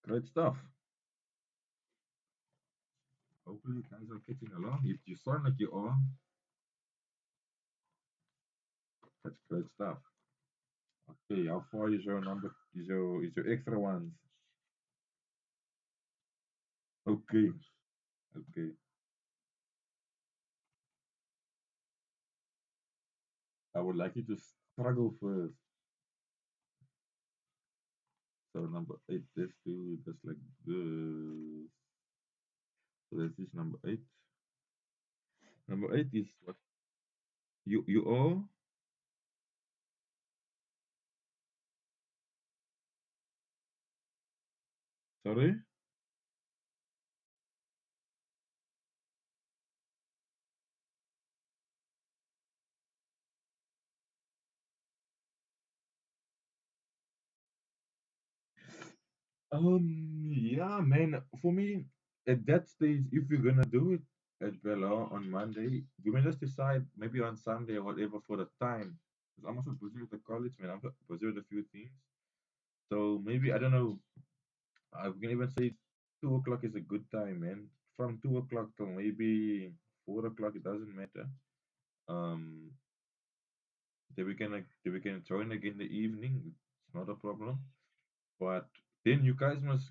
Great stuff. Hopefully you guys are getting along. If you sound like you are, that's great stuff. Okay, how far is your number? Is your extra ones? Okay, okay. I would like you to struggle first. So number eight, let's do just like this. So this is number eight. Number eight is what you are. Sorry. Yeah, man. For me, at that stage, if you're gonna do it at Bella on Monday, we may just decide maybe on Sunday or whatever for the time. Because I'm also busy with the college, man. I'm so busy with a few things. So maybe I don't know. I can even say 2 o'clock is a good time, man. From 2 o'clock till maybe 4 o'clock, it doesn't matter. Um, then we can join again in the evening. It's not a problem. But then you guys must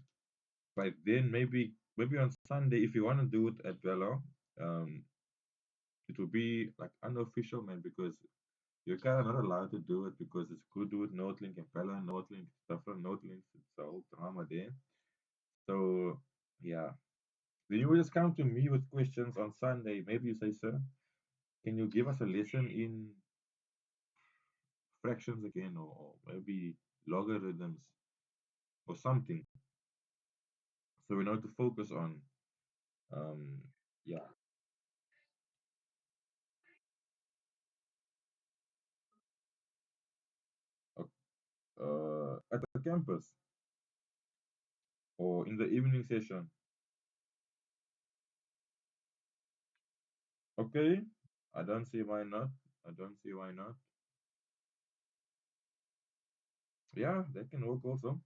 by then maybe on Sunday if you want to do it at Bella, um, it will be like unofficial, man, because you're kind of not allowed to do it because it's good to do it Northlink and Bella and Northlink, stuff from Northlink. It's a whole drama there. So yeah, then you will just come to me with questions on Sunday. Maybe you say, sir, can you give us a lesson in fractions again, or maybe logarithms or something, so we know to focus on. Um, yeah, at the campus or in the evening session. Okay, I don't see why not. I don't see why not. Yeah, that can work also.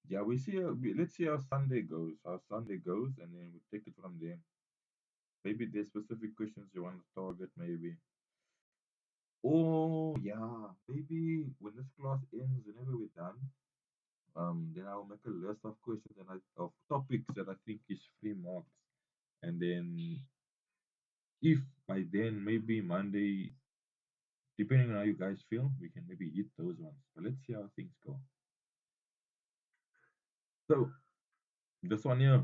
Yeah, let's see how Sunday goes. How Sunday goes, and then we take it from there. Maybe there's specific questions you want to target, maybe. Oh, yeah. Maybe when this class ends, whenever we're done, then I'll make a list of questions of topics that I think is 3 marks. And then if by then maybe Monday, depending on how you guys feel, we can maybe hit those ones. But let's see how things go. So this one here,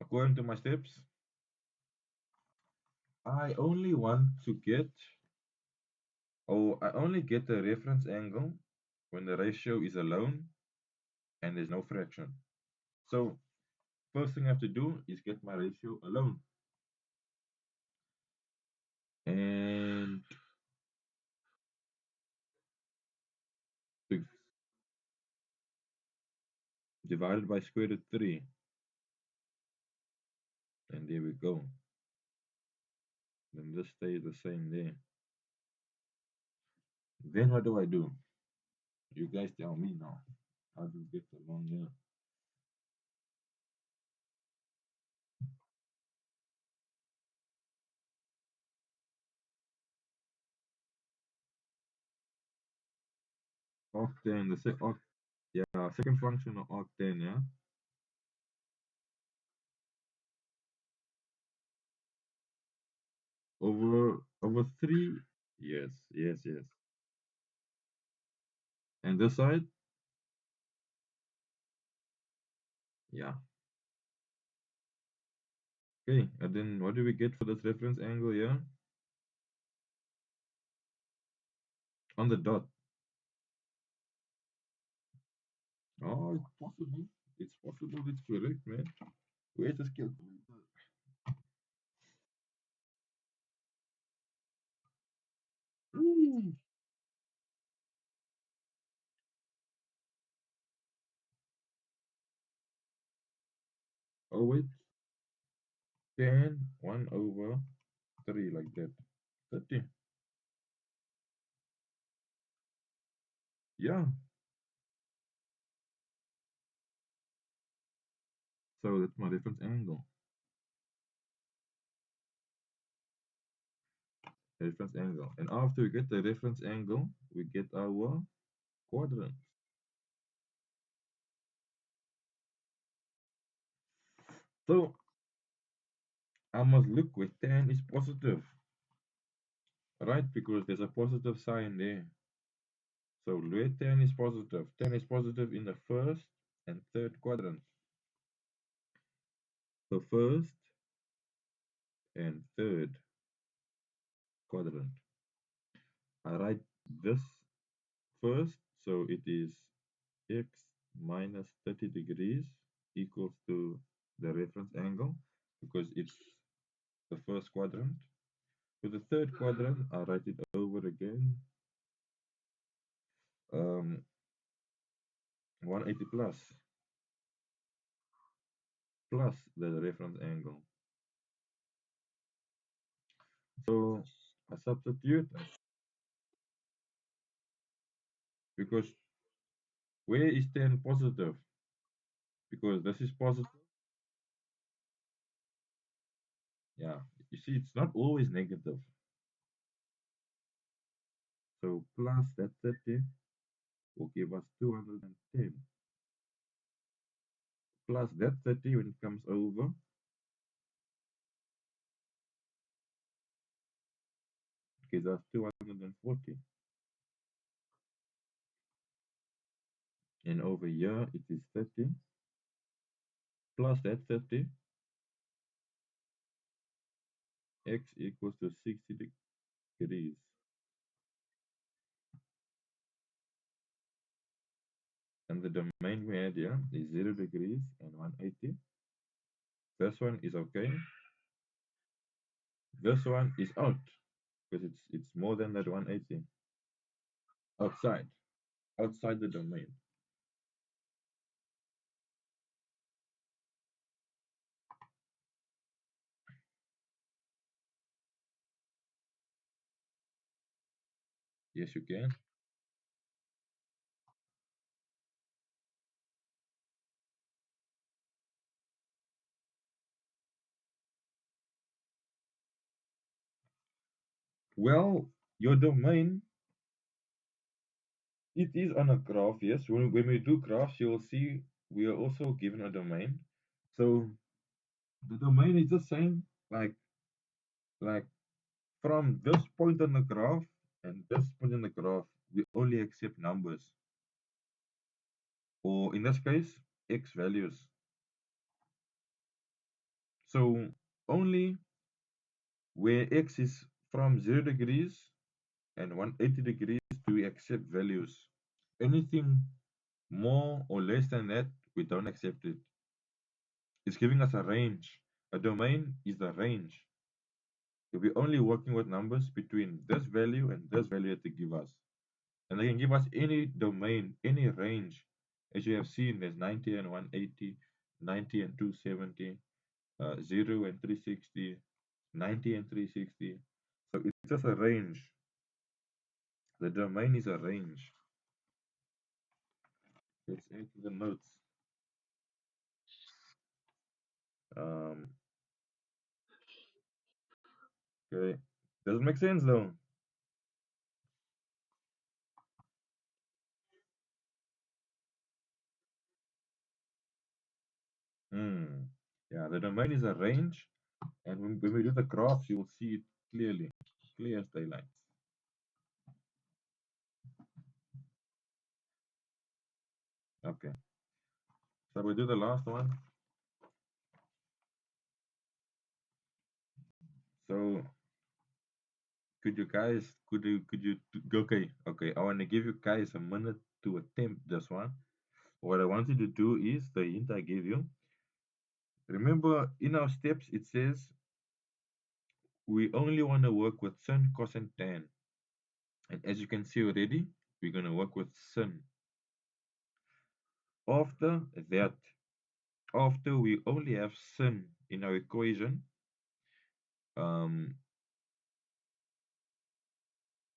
according to my steps, I only want to get, or I only get the reference angle when the ratio is alone and there's no fraction. So first thing I have to do is get my ratio alone. And divided by square root 3. And there we go. Then this stays the same there. Then what do I do? You guys tell me now. How do you get along here? Arctan, yeah, second function of arctan, yeah. Over 3. Yes, yes, yes. And this side, yeah. Okay, and then what do we get for this reference angle here? On the dot. Oh, it's possible. It's possible. It's correct, man. Where's this calculator? Ooh. Oh, wait. 10, 1 over 3, like that. 30. Yeah. So that's my reference angle. Reference angle. And after we get the reference angle, we get our quadrant. So I must look where tan is positive, right? Because there's a positive sign there. So where tan is positive in the first and third quadrant. So first and third quadrant. I write this first, so it is x minus 30 degrees equals to the reference angle because it's the first quadrant. For the third quadrant, I'll write it over again. 180 plus the reference angle. So I substitute because where is tan positive? Because this is positive. Yeah, you see, it's not always negative. So plus that 30 will give us 210. Plus that 30 when it comes over gives us 240. And over here it is 30 plus that 30, x equals to 60 degrees. And the domain we had here is 0 degrees and 180. This one is okay. This one is out because it's more than that 180. Outside. Outside the domain. Yes, you can. Well, your domain, it is on a graph, yes. When we do graphs, you'll see we are also given a domain. So the domain is just saying like from this point on the graph and this point on the graph, we only accept numbers. Or in this case, x values. So only where x is from 0 degrees and 180 degrees do we accept values. Anything more or less than that, we don't accept it. It's giving us a range. A domain is the range. We're only working with numbers between this value and this value that they give us. And they can give us any domain, any range. As you have seen, there's 90 and 180, 90 and 270, 0 and 360, 90 and 360. So it's just a range. The domain is a range. Let's add to the notes. Um, okay. Does it make sense though? Hmm. Yeah, the domain is a range, and when we do the graphs, you will see it clearly, clear as daylight. Okay, so we do the last one. So okay, I want to give you guys a minute to attempt this one. What I want you to do is the hint I gave you. Remember, in our steps, it says we only want to work with sin, cos, and tan. And as you can see already, we're going to work with sin. After that, after we only have sin in our equation, um,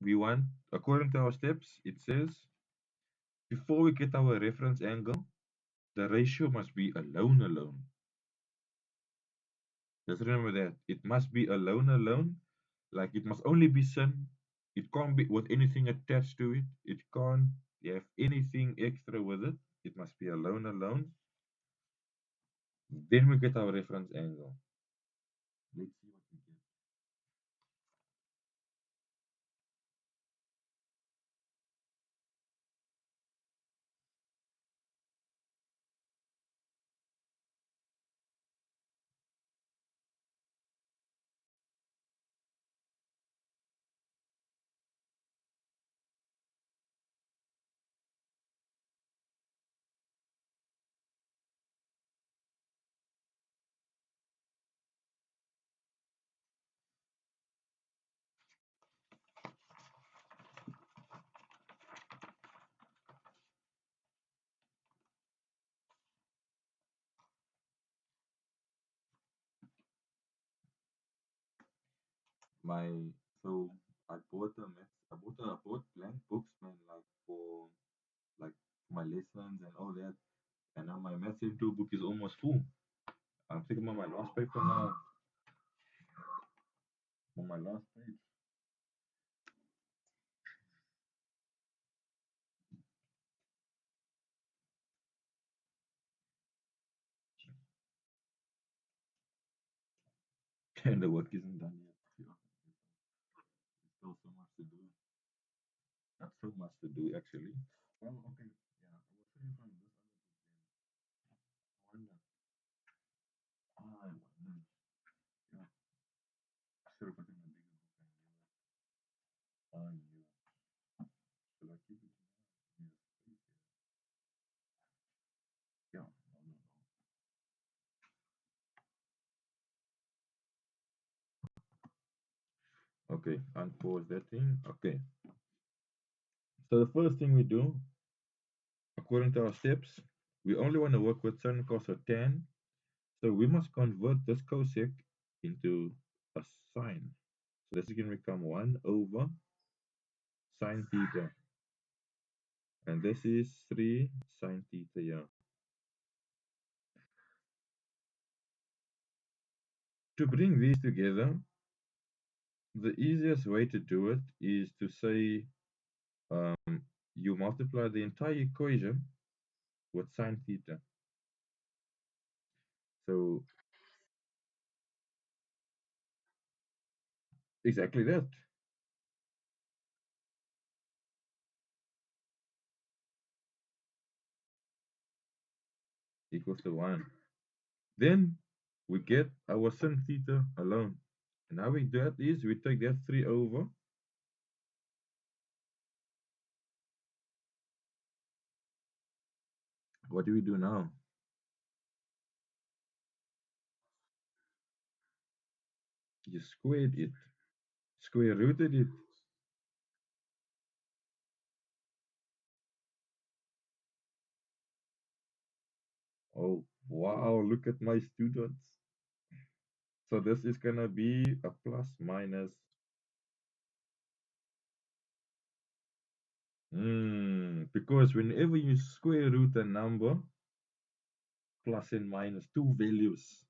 we want, according to our steps, it says before we get our reference angle, the ratio must be alone. Just remember that. It must be alone. Like it must only be sin. It can't be with anything attached to it. It can't have anything extra with it. It must be alone. Then we get our reference angle. Let's see what we get. My so I bought blank books, man, like for like my lessons and all that. And now my math central book is almost full. I'm thinking about my last paper now. On my last page. And the work isn't done yet. Yeah. There's still so much to do. Not so much to do actually. Well, okay, yeah, I will show you from this other book then. I wonder. I wonder. Yeah, I should have gotten a bigger book. I knew it. Should I keep it in here? Space here. Yeah, no. Okay, unpause that thing. Okay. So the first thing we do, according to our steps, we only want to work with sin, cos, or tan. So we must convert this cosec into a sine. So this is going to become 1 over sine theta. And this is 3 sine theta here. To bring these together, the easiest way to do it is to say you multiply the entire equation with sine theta. So exactly that equals to 1. Then we get our sin theta alone. And how we do that is we take that 3 over. What do we do now? You squared it, square rooted it. Oh, wow, look at my students. So this is going to be a plus minus. Because whenever you square root a number, plus and minus, two values.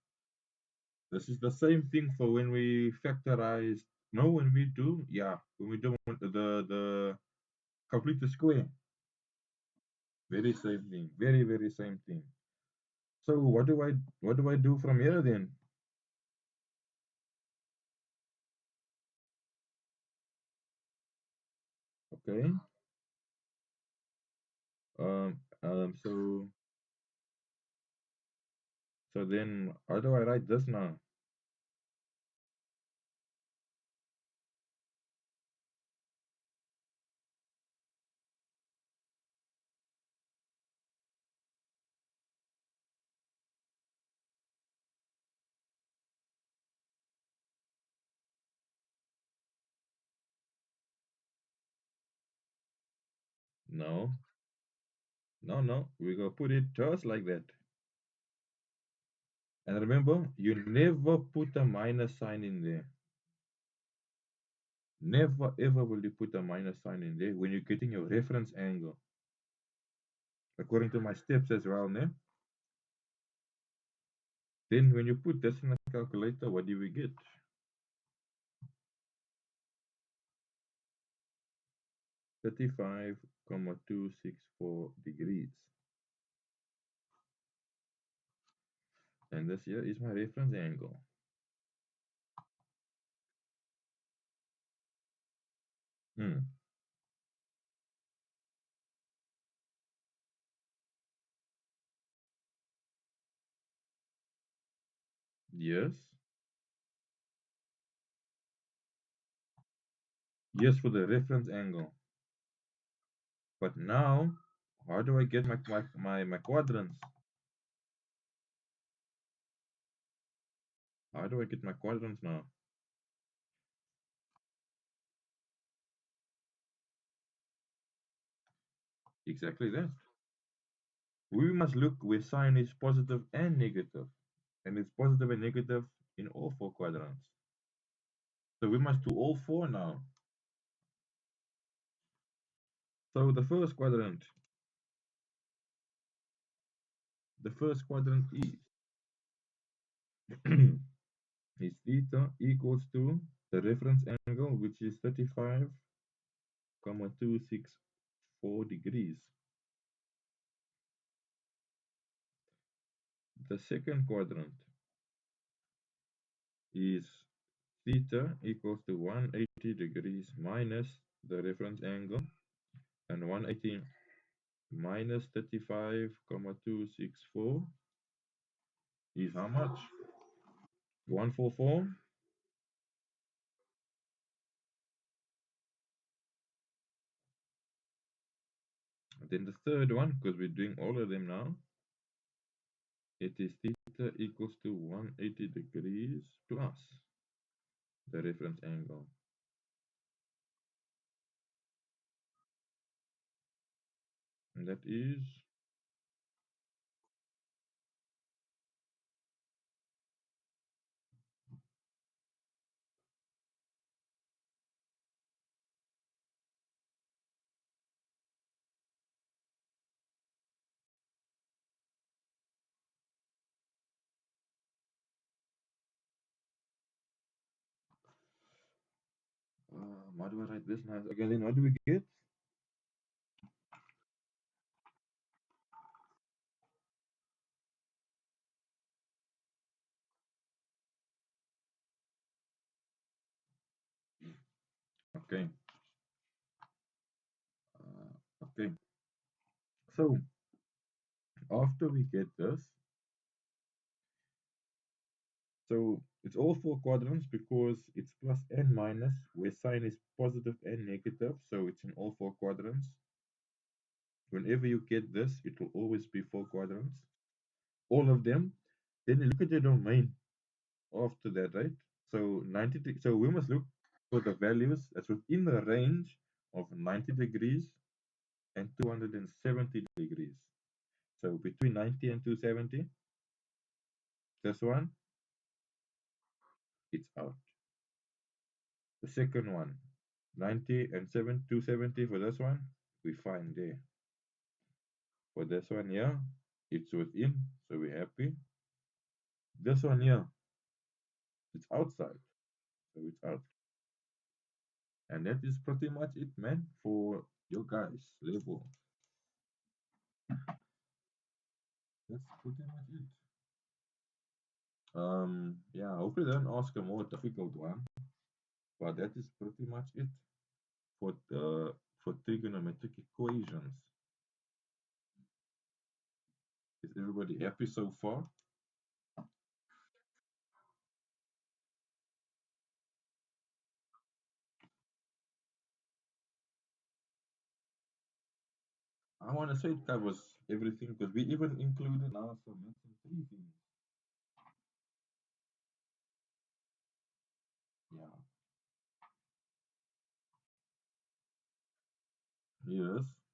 This is the same thing for when we factorize. No, when we do the complete the square. Very same thing. Very, very same thing. So what do I do from here then? Okay. So then how do I write this now? No, no. We're gonna put it just like that. And remember, you never put a minus sign in there. Never ever will you put a minus sign in there when you're getting your reference angle. According to my steps as well, ne? Then when you put this in the calculator, what do we get? 35,264 degrees. And this here is my reference angle. Hmm. Yes. Yes, for the reference angle. But now, how do I get my quadrants? How do I get my quadrants now? Exactly that. We must look where sign is positive and negative. And it's positive and negative in all four quadrants. So we must do all four now. So the first quadrant is is theta equals to the reference angle, which is 35,264 degrees. The second quadrant is theta equals to 180 degrees minus the reference angle, and 180 minus 35,264 is how much? 144. Then the third one, because we're doing all of them now, it is theta equals to 180 degrees plus the reference angle. And that is, how do I write this now? Okay, then what do we get? Okay, okay. So after we get this, so it's all four quadrants because it's plus and minus, where sign is positive and negative. So it's in all four quadrants. Whenever you get this, it will always be four quadrants, all of them. Then you look at your domain after that, right? So 90. So we must look for the values that's within the range of 90 degrees and 270 degrees. So between 90 and 270, this one, it's out. The second one, 90 and 270 for this one, we find there. For this one here, it's within, so we're happy. This one here, it's outside, so it's out. And that is pretty much it, man, for your guys' level. That's pretty much it. Yeah, hopefully they don't ask a more difficult one, but that is pretty much it for trigonometric equations. Is everybody happy so far? I want to say it covers everything because we even included now some maths and three things. Yeah. Yes.